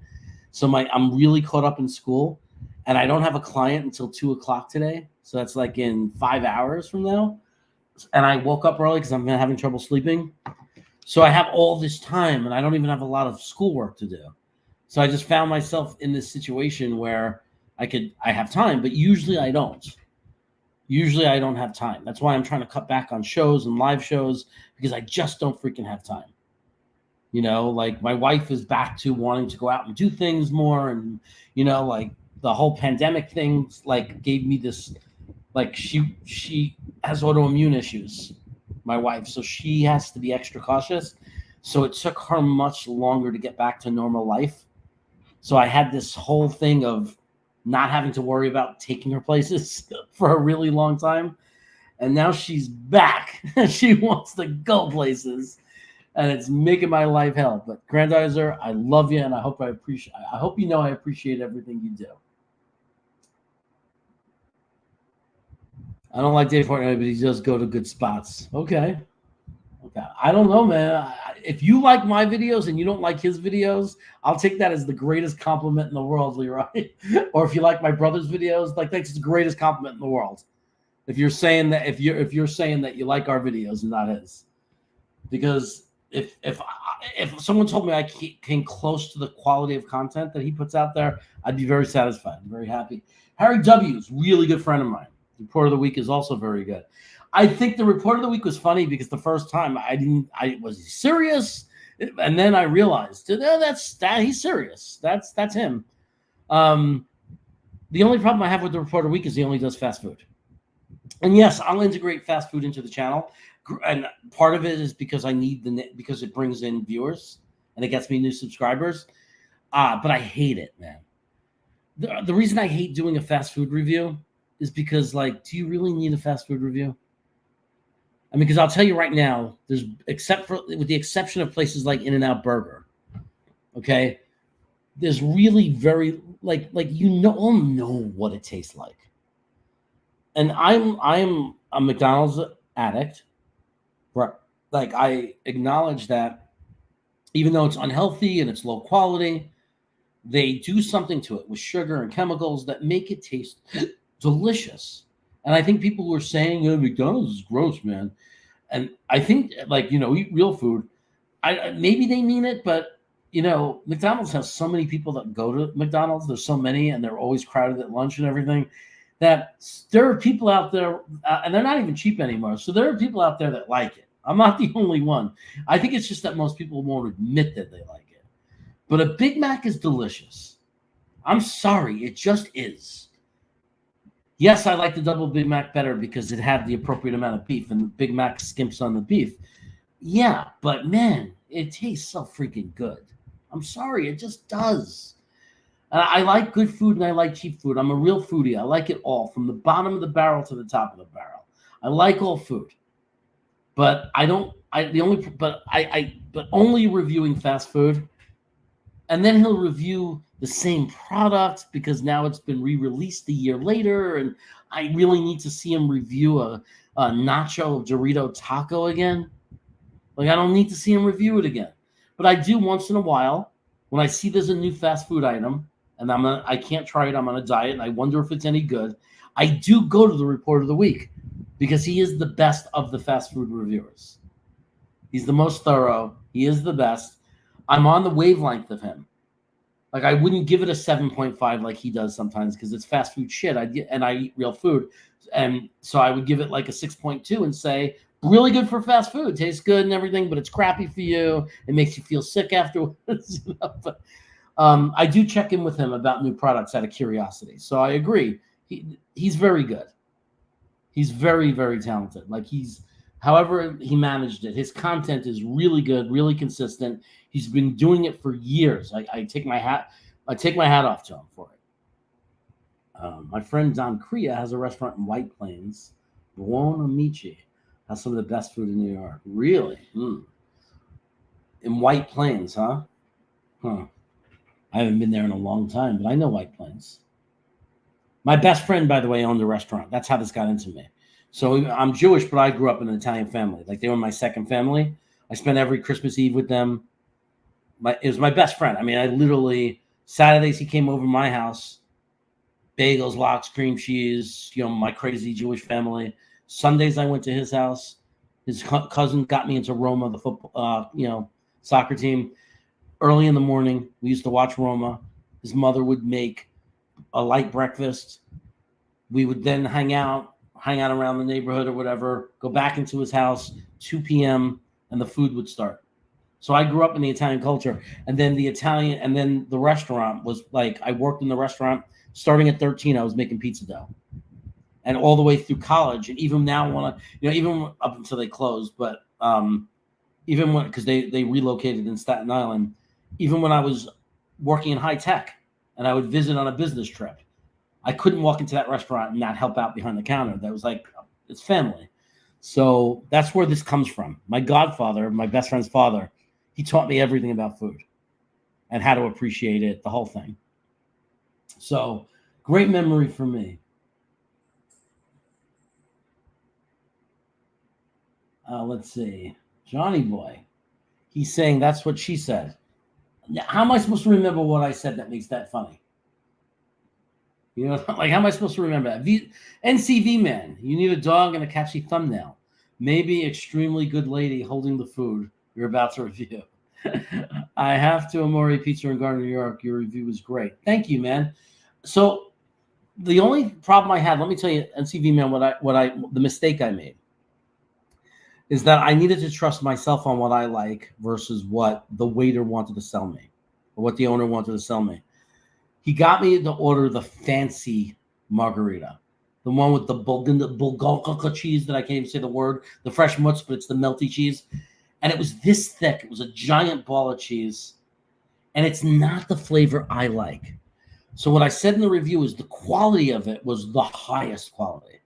so I'm really caught up in school, and I don't have a client until 2:00 today. So that's like in 5 hours from now. And I woke up early because I'm having trouble sleeping. So I have all this time, and I don't even have a lot of schoolwork to do. So I just found myself in this situation where I have time, but usually I don't. Usually I don't have time. That's why I'm trying to cut back on shows and live shows, because I just don't freaking have time. You know, like my wife is back to wanting to go out and do things more. And, you know, like the whole pandemic thing, like gave me this, like she has autoimmune issues, my wife, so she has to be extra cautious. So it took her much longer to get back to normal life. So I had this whole thing of not having to worry about taking her places for a really long time. And now she's back. She wants to go places, and it's making my life hell. But Grandizer, I love you, and I hope you know I appreciate everything you do. I don't like Dave Portnoy, but he does go to good spots. Okay. I don't know, man. If you like my videos and you don't like his videos, I'll take that as the greatest compliment in the world, Leroy. Or if you like my brother's videos, like that's the greatest compliment in the world. If you're saying that, if you're saying that you like our videos and not his, because if someone told me I came close to the quality of content that he puts out there, I'd be very satisfied. I'm very happy. Harry W is a really good friend of mine. Report of the Week is also very good. I think the Report of the Week was funny because the first time I was serious, and then I realized he's serious. That's him. The only problem I have with the Report of the Week is he only does fast food. And yes, I'll integrate fast food into the channel, and part of it is because I need because it brings in viewers and it gets me new subscribers. But I hate it, man. The reason I hate doing a fast food review is because, like, do you really need a fast food review? I mean, because I'll tell you right now, with the exception of places like In-N-Out Burger, okay, there's really very all know what it tastes like. And I'm a McDonald's addict, right? Like, I acknowledge that even though it's unhealthy and it's low quality, they do something to it with sugar and chemicals that make it taste delicious. And I think people were saying, McDonald's is gross, man. And I think, like, eat real food. Maybe they mean it, but, McDonald's has so many people that go to McDonald's. There's so many, and they're always crowded at lunch and everything, that there are people out there, and they're not even cheap anymore. So there are people out there that like it. I'm not the only one. I think it's just that most people won't admit that they like it. But a Big Mac is delicious. I'm sorry, it just is. Yes, I like the double Big Mac better because it had the appropriate amount of beef, and the Big Mac skimps on the beef. Yeah, but man, it tastes so freaking good. I'm sorry, it just does. I like good food and I like cheap food. I'm a real foodie. I like it all, from the bottom of the barrel to the top of the barrel. I like all food, but only reviewing fast food, and then he'll review the same product because now it's been re-released a year later, and I really need to see him review a nacho Dorito taco again. Like, I don't need to see him review it again. But I do once in a while when I see there's a new fast food item and I can't try it, I'm on a diet, and I wonder if it's any good. I do go to the Report of the Week because he is the best of the fast food reviewers. He's the most thorough. He is the best. I'm on the wavelength of him. Like, I wouldn't give it a 7.5 like he does sometimes because it's fast food shit. I eat real food. And so I would give it like a 6.2 and say, really good for fast food. Tastes good and everything, but it's crappy for you. It makes you feel sick afterwards. But I do check in with him about new products out of curiosity. So I agree. He's very good. He's very, very talented. Like, however he managed it, his content is really good, really consistent. He's been doing it for years. I take my hat off to him for it. My friend Don Crea has a restaurant in White Plains, Buon Amici. Has some of the best food in New York. Really? In White Plains, huh? Huh. I haven't been there in a long time, but I know White Plains. My best friend, by the way, owned a restaurant. That's how this got into me. So I'm Jewish, but I grew up in an Italian family. Like they were my second family. I spent every Christmas Eve with them. It was my best friend. I mean, I literally, Saturdays he came over to my house, bagels, lox, cream cheese, my crazy Jewish family. Sundays I went to his house. His cousin got me into Roma, the football, soccer team. Early in the morning, we used to watch Roma. His mother would make a light breakfast. We would then hang out around the neighborhood or whatever, go back into his house, 2 p.m., and the food would start. So I grew up in the Italian culture. And then the restaurant was like, I worked in the restaurant. Starting at 13, I was making pizza dough. And all the way through college. And even now, even up until they closed, but even when, because they relocated in Staten Island, even when I was working in high tech and I would visit on a business trip, I couldn't walk into that restaurant and not help out behind the counter. That was like, it's family. So that's where this comes from. My godfather, my best friend's father, he taught me everything about food and how to appreciate it, the whole thing. So great memory for me. Let's see. Johnny Boy. He's saying that's what she said. Now, how am I supposed to remember what I said that makes that funny? Like, how am I supposed to remember that? NCV man, you need a dog and a catchy thumbnail. Maybe extremely good lady holding the food you're about to review. I have to, Amore Pizza in Garden, New York. Your review was great. Thank you, man. So the only problem I had, let me tell you, NCV man, the mistake I made is that I needed to trust myself on what I like versus what the waiter wanted to sell me or what the owner wanted to sell me. He got me to order the fancy margarita, the one with the bulgogi cheese that I can't even say the word, the fresh mutz, but it's the melty cheese. And it was this thick. It was a giant ball of cheese. And it's not the flavor I like. So what I said in the review is the quality of it was the highest quality.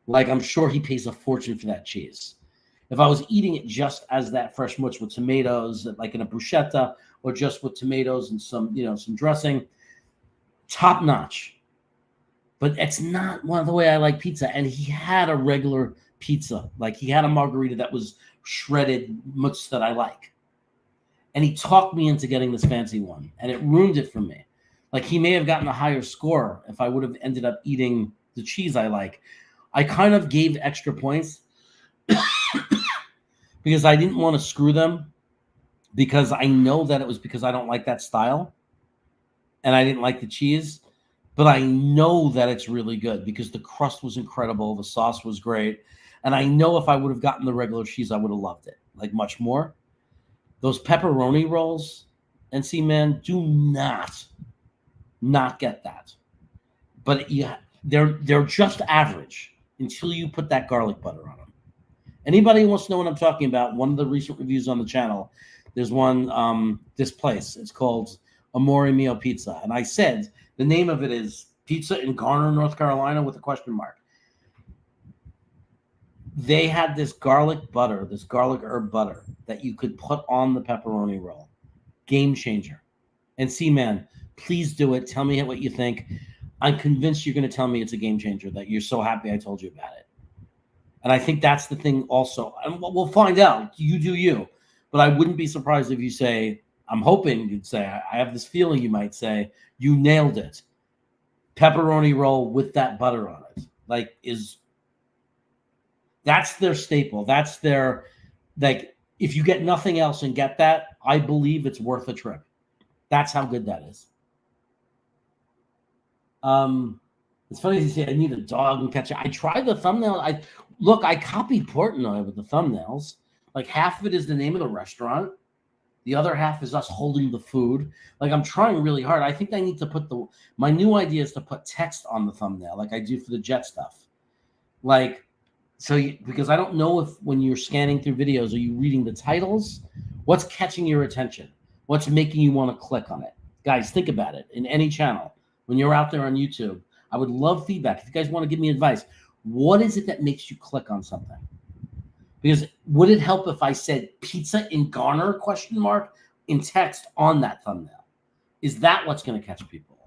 Like, I'm sure he pays a fortune for that cheese. If I was eating it just as that fresh mutz with tomatoes, like in a bruschetta, or just with tomatoes and some dressing, top notch. But it's not one of the way I like pizza. And he had a regular pizza. Like, he had a margarita that was shredded mutz that I like. And he talked me into getting this fancy one. And it ruined it for me. Like, he may have gotten a higher score if I would have ended up eating the cheese I like. I kind of gave extra points because I didn't want to screw them, because I know that it was because I don't like that style and I didn't like the cheese, but I know that it's really good because the crust was incredible. The sauce was great. And I know if I would have gotten the regular cheese, I would have loved it, like much more. Those pepperoni rolls, NC man, do not get that. But they're just average until you put that garlic butter on them. Anybody who wants to know what I'm talking about, one of the recent reviews on the channel, there's one, this place. It's called Amore Mio Pizza. And I said the name of it is Pizza in Garner, North Carolina, with a question mark. They had this garlic herb butter that you could put on the pepperoni roll. Game changer. And man, please do it. Tell me what you think. I'm convinced you're going to tell me it's a game changer, that you're so happy I told you about it. And I think that's the thing also. And we'll find out. You do you. But I wouldn't be surprised if you say, I'm hoping you'd say, I have this feeling you might say, you nailed it. Pepperoni roll with that butter on it. Like, that's their staple. That's their, like, if you get nothing else and get that, I believe it's worth a trip. That's how good that is. It's funny you say I need a dog and catch it. I tried the thumbnail. I copied Portnoy with the thumbnails. Like, half of it is the name of the restaurant. The other half is us holding the food. Like, I'm trying really hard. I think I need to put my new idea is to put text on the thumbnail, like I do for the Jet stuff. Like, because I don't know if when you're scanning through videos, are you reading the titles? What's catching your attention? What's making you want to click on it? Guys, think about it. In any channel, when you're out there on YouTube, I would love feedback. If you guys want to give me advice, what is it that makes you click on something? Because would it help if I said pizza in Garner question mark in text on that thumbnail? Is that what's going to catch people?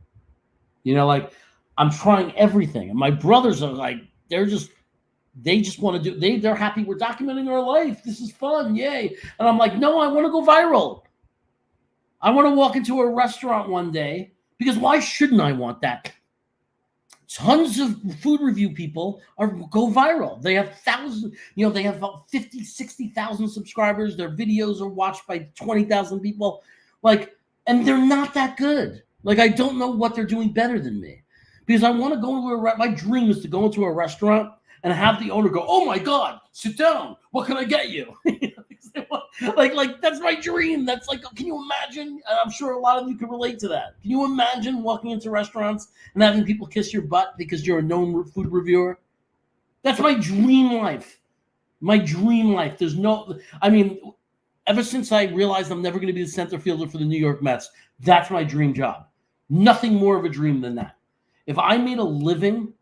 You know, like I'm trying everything, and my brothers are like, they just want to do. They're happy we're documenting our life. This is fun, yay! And I'm like, no, I want to go viral. I want to walk into a restaurant one day because why shouldn't I want that? Tons of food review people go viral. They have thousands, they have about 50, 60,000 subscribers. Their videos are watched by 20,000 people. And they're not that good. I don't know what they're doing better than me. Because I want to go to my dream is to go into a restaurant and have the owner go, oh my God, sit down. What can I get you? That's my dream. That's can you imagine? I'm sure a lot of you can relate to that. Can you imagine walking into restaurants and having people kiss your butt because you're a known food reviewer? That's my dream life. My dream life. Ever since I realized I'm never going to be the center fielder for the New York Mets, that's my dream job. Nothing more of a dream than that. If I made a living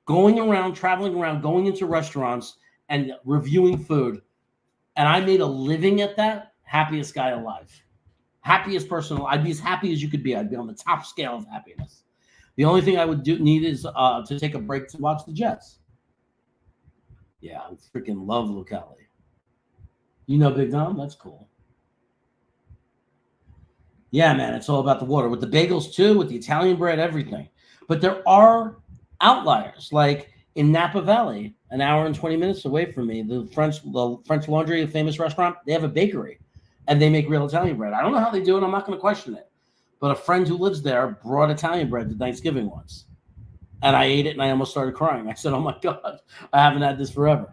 going around, traveling around, going into restaurants and reviewing food, and I made a living at that, happiest guy alive. Happiest person. I'd be as happy as you could be. I'd be on the top scale of happiness. The only thing I would need is to take a break to watch the Jets. Yeah, I freaking love Lucali. You know Big Dom? That's cool. Yeah, man, it's all about the water. With the bagels, too, with the Italian bread, everything. But there are outliers, like in Napa Valley, an hour and 20 minutes away from me, the French Laundry, a famous restaurant, they have a bakery, and they make real Italian bread. I don't know how they do it. I'm not going to question it. But a friend who lives there brought Italian bread to Thanksgiving once. And I ate it, and I almost started crying. I said, oh, my God, I haven't had this forever.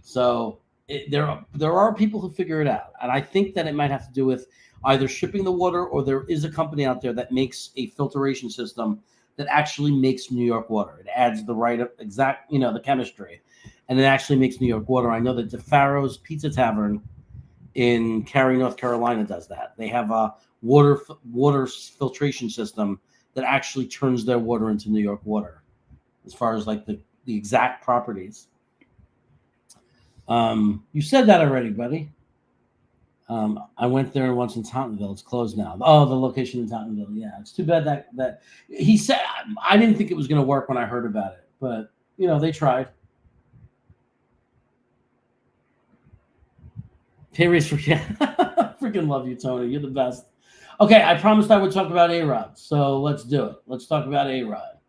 So there are people who figure it out. And I think that it might have to do with either shipping the water or there is a company out there that makes a filtration system that actually makes New York water. It adds the right exact, the chemistry, and it actually makes New York water. I know that DeFaro's Pizza Tavern in Cary, North Carolina does that. They have a water filtration system that actually turns their water into New York water as far as the exact properties. You said that already, buddy. I went there once in Tottenville. It's closed now. Oh, the location in Tottenville. Yeah, it's too bad that he said. I didn't think it was going to work when I heard about it, but they tried. Pay raise for freaking love you, Tony. You're the best. Okay, I promised I would talk about A-Rod, so let's do it. Let's talk about A-Rod.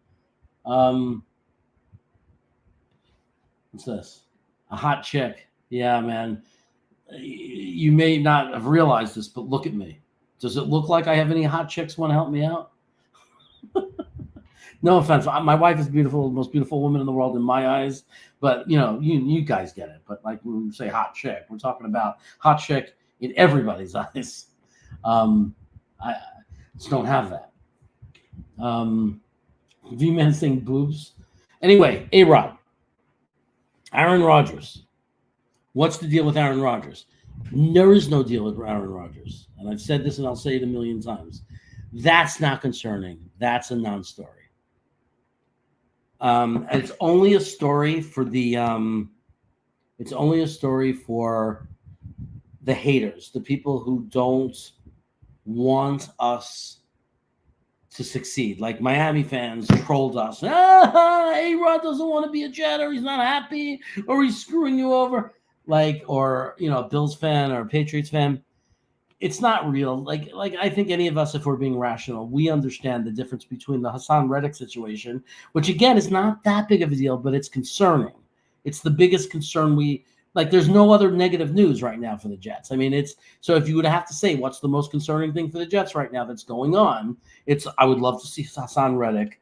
What's this? A hot chick. Yeah, man. You may not have realized this, but look at me. Does it look like I have any hot chicks want to help me out? No offense. My wife is beautiful, the most beautiful woman in the world in my eyes. But, you guys get it. But when we say hot chick, we're talking about hot chick in everybody's eyes. I just don't have that. V-Man saying boobs. Anyway, A-Rod. Aaron Rodgers. What's the deal with Aaron Rodgers? There is no deal with Aaron Rodgers. And I've said this and I'll say it a million times. That's not concerning. That's a non-story. And it's only a story for the haters, the people who don't want us to succeed. Like Miami fans trolled us. A-Rod doesn't want to be a Jet, or he's not happy, or he's screwing you over. Or a Bills fan or a Patriots fan. It's not real. I think any of us, if we're being rational, we understand the difference between the Hassan Reddick situation, which again is not that big of a deal, but it's concerning. It's the biggest concern there's no other negative news right now for the Jets. So if you would have to say what's the most concerning thing for the Jets right now that's going on, I would love to see Hassan Reddick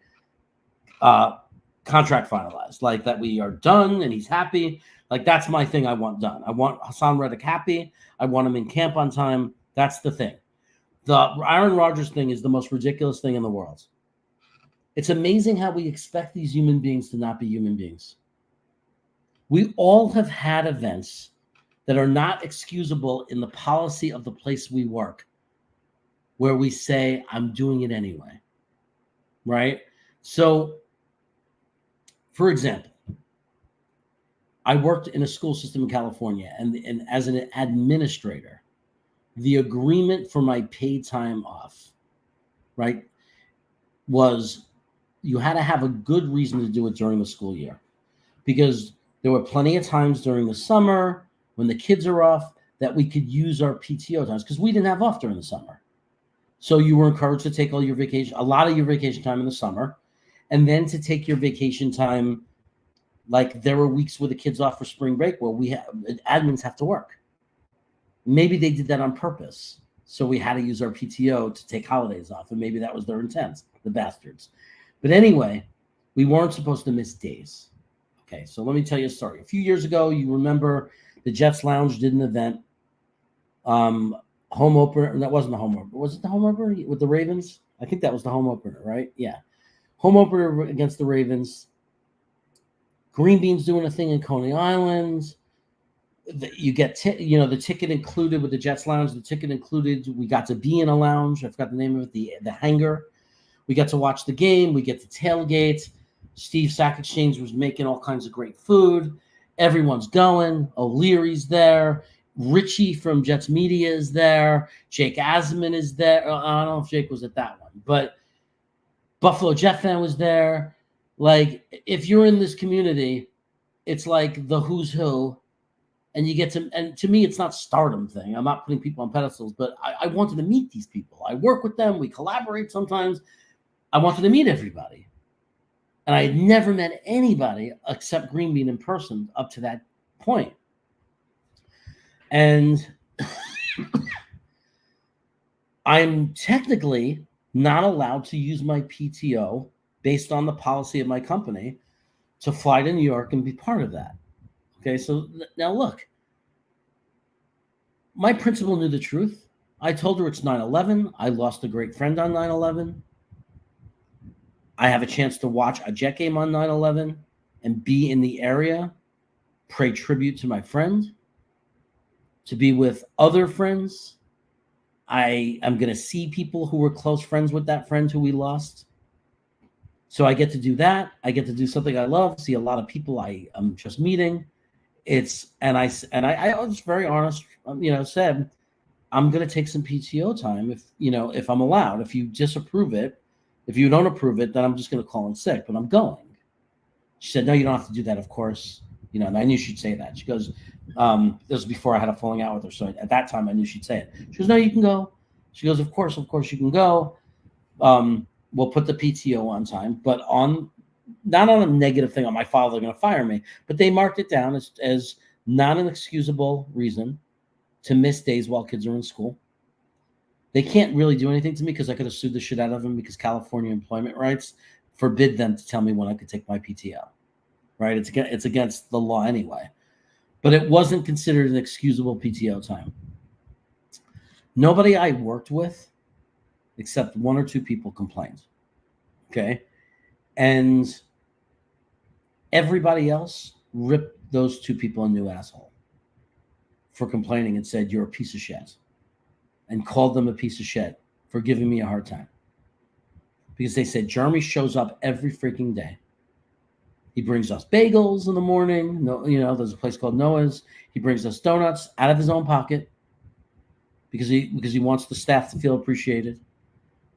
contract finalized, that we are done and he's happy. That's my thing I want done. I want Hassan Reddick happy. I want him in camp on time. That's the thing. The Aaron Rodgers thing is the most ridiculous thing in the world. It's amazing how we expect these human beings to not be human beings. We all have had events that are not excusable in the policy of the place we work, where we say, I'm doing it anyway. Right? So, for example, I worked in a school system in California, and as an administrator, the agreement for my paid time off, right, was you had to have a good reason to do it during the school year, because there were plenty of times during the summer when the kids are off that we could use our PTO times because we didn't have off during the summer. So you were encouraged to take a lot of your vacation time in the summer, and then to take your vacation time. Like there were weeks where the kids off for spring break where admins have to work. Maybe they did that on purpose. So we had to use our PTO to take holidays off. And maybe that was their intent, the bastards. But anyway, we weren't supposed to miss days. Okay, so let me tell you a story. A few years ago, you remember the Jets Lounge did an event. Home opener. That wasn't the home opener. Was it the home opener with the Ravens? I think that was the home opener, right? Yeah. Home opener against the Ravens. Green Bean's doing a thing in Coney Island. You get, the ticket included with the Jets Lounge. The ticket included, we got to be in a lounge. I forgot the name of it, the hangar. We got to watch the game. We get to tailgate. Steve Sack Exchange was making all kinds of great food. Everyone's going. O'Leary's there. Richie from Jets Media is there. Jake Asman is there. I don't know if Jake was at that one, but Buffalo Jet fan was there. Like, if you're in this community, it's like the who's who, and you get to, and to me, it's not stardom thing. I'm not putting people on pedestals, but I wanted to meet these people. I work with them. We collaborate sometimes. I wanted to meet everybody. And I had never met anybody except Green Bean in person up to that point. And I'm technically not allowed to use my PTO based on the policy of my company to fly to New York and be part of that. Okay, so now look, my principal knew the truth. I told her it's 9/11. I lost a great friend on 9/11. I have a chance to watch a Jet game on 9/11 and be in the area, pay tribute to my friend, to be with other friends. I am going to see people who were close friends with that friend who we lost. So I get to do that. I get to do something I love, see a lot of people I'm just meeting. I was very honest, said, I'm going to take some PTO time if I'm allowed. If you disapprove it, if you don't approve it, then I'm just going to call in sick, but I'm going. She said, no, you don't have to do that, of course. And I knew she'd say that. She goes, this was before I had a falling out with her. So at that time, I knew she'd say it. She goes, no, you can go. She goes, of course you can go. We'll put the PTO on time, but not on a negative thing on my father, they're going to fire me, but they marked it down as not an excusable reason to miss days while kids are in school. They can't really do anything to me because I could have sued the shit out of them because California employment rights forbid them to tell me when I could take my PTO, right? It's against the law anyway, but it wasn't considered an excusable PTO time. Nobody I worked with except one or two people complained. Okay. And everybody else ripped those two people a new asshole for complaining and said, you're a piece of shit, and called them a piece of shit for giving me a hard time. Because they said, Jeremy shows up every freaking day. He brings us bagels in the morning. There's a place called Noah's. He brings us donuts out of his own pocket because he wants the staff to feel appreciated.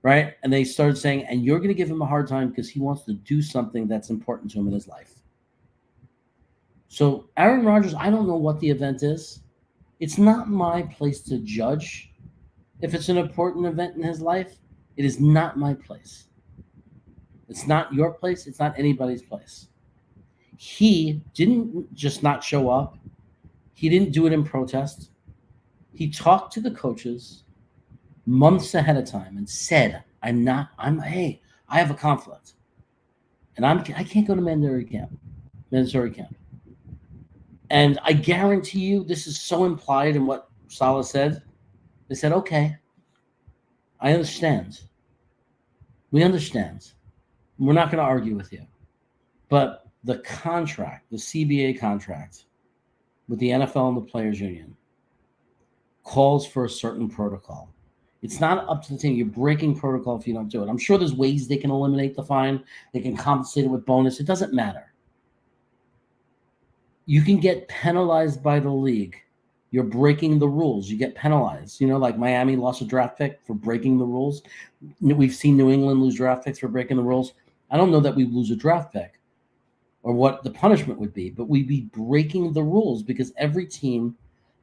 Right? And they started saying, and you're going to give him a hard time because he wants to do something that's important to him in his life. So Aaron Rodgers, I don't know what the event is. It's not my place to judge if it's an important event in his life. It is not my place. It's not your place. It's not anybody's place. He didn't just not show up. He didn't do it in protest. He talked to the coaches months ahead of time and said, hey, I have a conflict. And I can't go to mandatory camp. And I guarantee you, this is so implied in what Saleh said. They said, okay, I understand. We understand. We're not going to argue with you. But the contract, the CBA contract with the NFL and the Players Union calls for a certain protocol. It's not up to the team. You're breaking protocol if you don't do it. I'm sure there's ways they can eliminate the fine. They can compensate it with bonus. It doesn't matter. you can get penalized by the league. You're breaking the rules. You get penalized. Like Miami lost a draft pick for breaking the rules. We've seen New England lose draft picks for breaking the rules. I don't know that we lose a draft pick or what the punishment would be, but we'd be breaking the rules because every team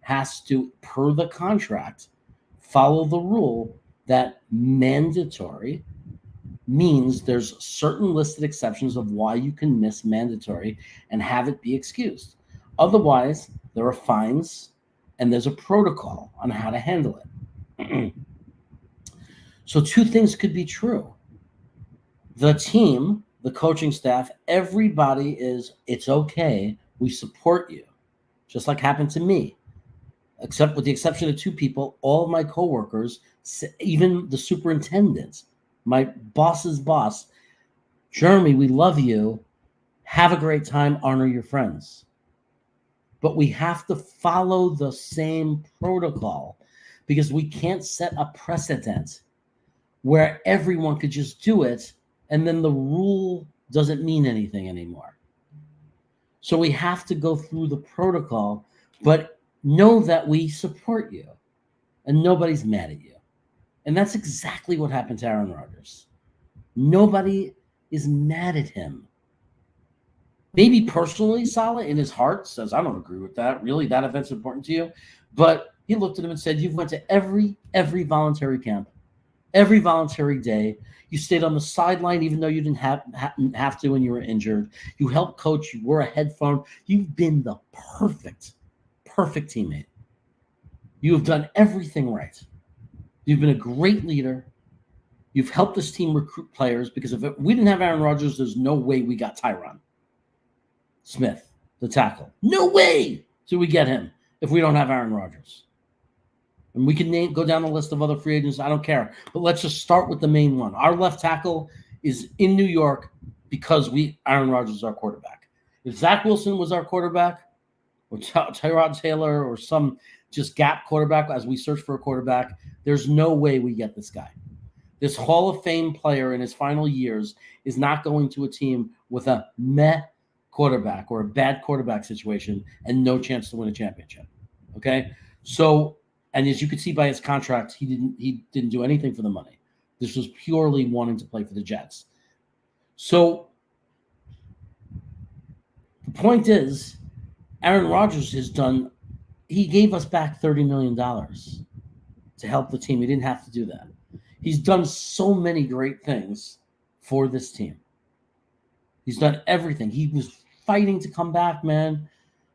has to, per the contract, follow the rule that mandatory means there's certain listed exceptions of why you can miss mandatory and have it be excused. Otherwise, there are fines and there's a protocol on how to handle it. So two things could be true. The team, the coaching staff, everybody it's okay. We support you. Just like happened to me. Except with the exception of two people, all of my coworkers, even the superintendent, my boss's boss, Jeremy, we love you. Have a great time. Honor your friends. But we have to follow the same protocol because we can't set a precedent where everyone could just do it and then the rule doesn't mean anything anymore. So we have to go through the protocol, but know that we support you and nobody's mad at you. And that's exactly what happened to Aaron Rodgers. Nobody is mad at him. Maybe personally, Saleh in his heart says, I don't agree with that. Really, that event's important to you. But he looked at him and said, you've went to every voluntary camp, every voluntary day. You stayed on the sideline even though you didn't have to when you were injured. You helped coach. You wore a headphone. You've been the perfect teammate. You have done everything right. You've been a great leader. You've helped this team recruit players because if we didn't have Aaron Rodgers, there's no way we got Tyron Smith, the tackle. No way do we get him if we don't have Aaron Rodgers. And we can go down the list of other free agents. I don't care. But let's just start with the main one. Our left tackle is in New York because Aaron Rodgers is our quarterback. If Zach Wilson was our quarterback, or Tyrod Taylor, or some just gap quarterback as we search for a quarterback, there's no way we get this guy. This Hall of Fame player in his final years is not going to a team with a meh quarterback or a bad quarterback situation and no chance to win a championship. Okay? So, and as you could see by his contract, he didn't do anything for the money. This was purely wanting to play for the Jets. So the point is, Aaron Rodgers he gave us back $30 million to help the team. He didn't have to do that. He's done so many great things for this team. He's done everything. He was fighting to come back, man.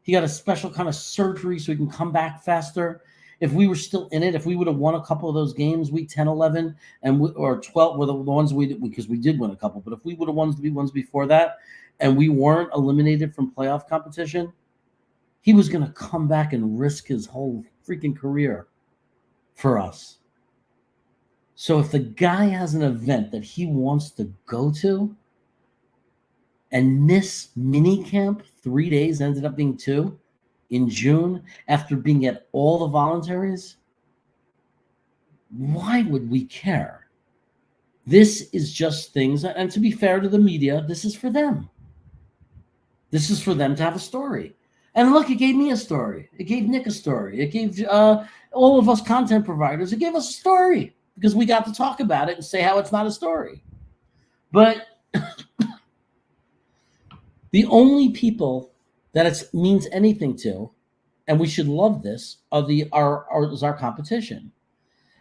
He got a special kind of surgery so he can come back faster. If we were still in it, if we would have won a couple of those games, week 10, 11, or 12 were the ones because we did win a couple. But if we would have won the ones before that and we weren't eliminated from playoff competition, he was going to come back and risk his whole freaking career for us. So if the guy has an event that he wants to go to and miss minicamp 3 days, ended up being 2 in June after being at all the voluntaries, why would we care? This is just things, and to be fair to the media, this is for them. This is for them to have a story. And look, it gave me a story. It gave Nick a story. It gave all of us content providers, it gave us a story because we got to talk about it and say how it's not a story. But the only people that it means anything to, and we should love this, is our competition.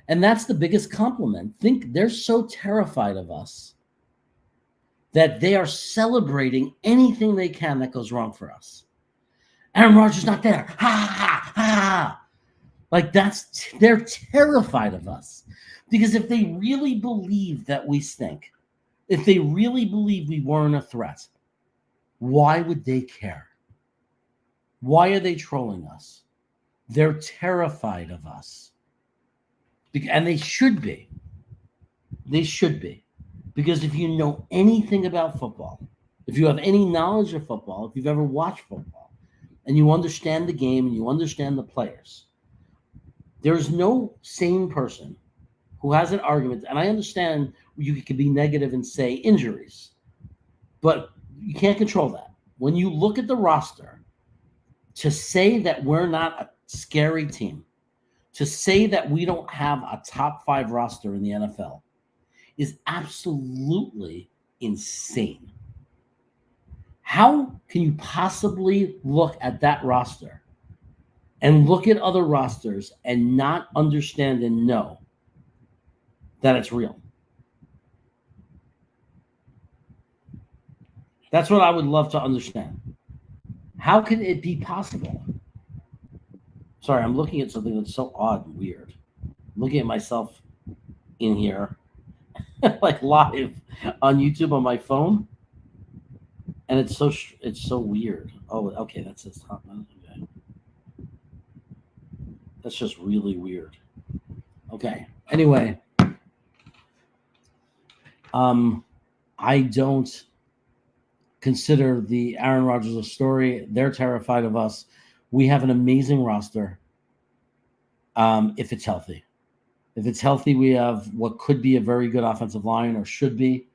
And that's the biggest compliment. Think they're so terrified of us that they are celebrating anything they can that goes wrong for us. Aaron Rodgers not there. Ha, ha, ha. Like they're terrified of us. Because if they really believe that we stink, if they really believe we weren't a threat, why would they care? Why are they trolling us? They're terrified of us. And they should be. They should be. Because if you know anything about football, if you have any knowledge of football, if you've ever watched football, and you understand the game and you understand the players, there's no sane person who has an argument. And I understand you can be negative and say injuries, but you can't control that. When you look at the roster, To say that we're not a scary team, to say that we don't have a top 5 roster in the NFL is absolutely insane. How can you possibly look at that roster and look at other rosters and not understand and know that it's real? That's what I would love to understand. How can it be possible? Sorry, I'm looking at something that's so odd and weird. I'm looking at myself in here, like live on YouTube on my phone, and it's so weird. Oh, okay, that's his top. Okay. That's just really weird. Okay. Anyway, I don't consider the Aaron Rodgers a story. They're terrified of us. We have an amazing roster. If it's healthy. If it's healthy, we have what could be a very good offensive line, or should be.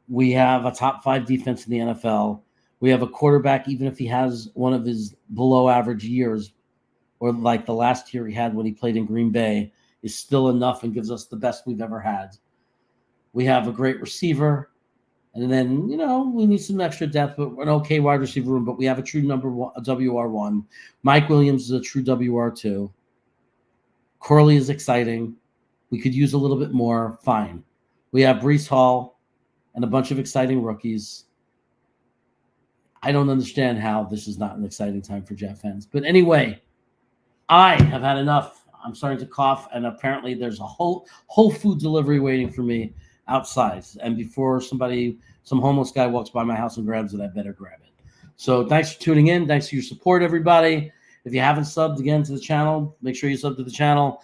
We have a top 5 defense in the NFL. We have a quarterback, even if he has one of his below average years, or like the last year he had when he played in Green Bay, is still enough and gives us the best we've ever had. We have a great receiver. And then, we need some extra depth, but an okay wide receiver room. But we have a true number one, a WR1. Mike Williams is a true WR2. Corley is exciting. We could use a little bit more. Fine. We have Breece Hall and a bunch of exciting rookies. I don't understand how this is not an exciting time for Jet fans. But anyway, I have had enough. I'm starting to cough, and apparently there's a whole food delivery waiting for me outside. And before some homeless guy walks by my house and grabs it, I better grab it. So thanks for tuning in. Thanks for your support, everybody. If you haven't subbed again to the channel, make sure you sub to the channel.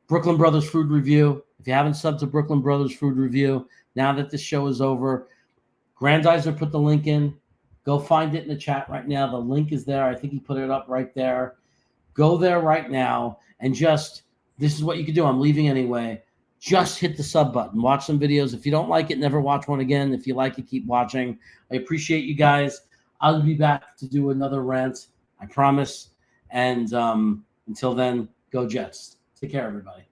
Brooklyn Brothers Food Review. If you haven't subbed to Brooklyn Brothers Food Review, now that this show is over, Grandizer put the link in. Go find it in the chat right now. The link is there. I think he put it up right there. Go there right now and this is what you can do. I'm leaving anyway. Just hit the sub button. Watch some videos. If you don't like it, never watch one again. If you like it, keep watching. I appreciate you guys. I'll be back to do another rant. I promise. And until then, go Jets. Take care, everybody.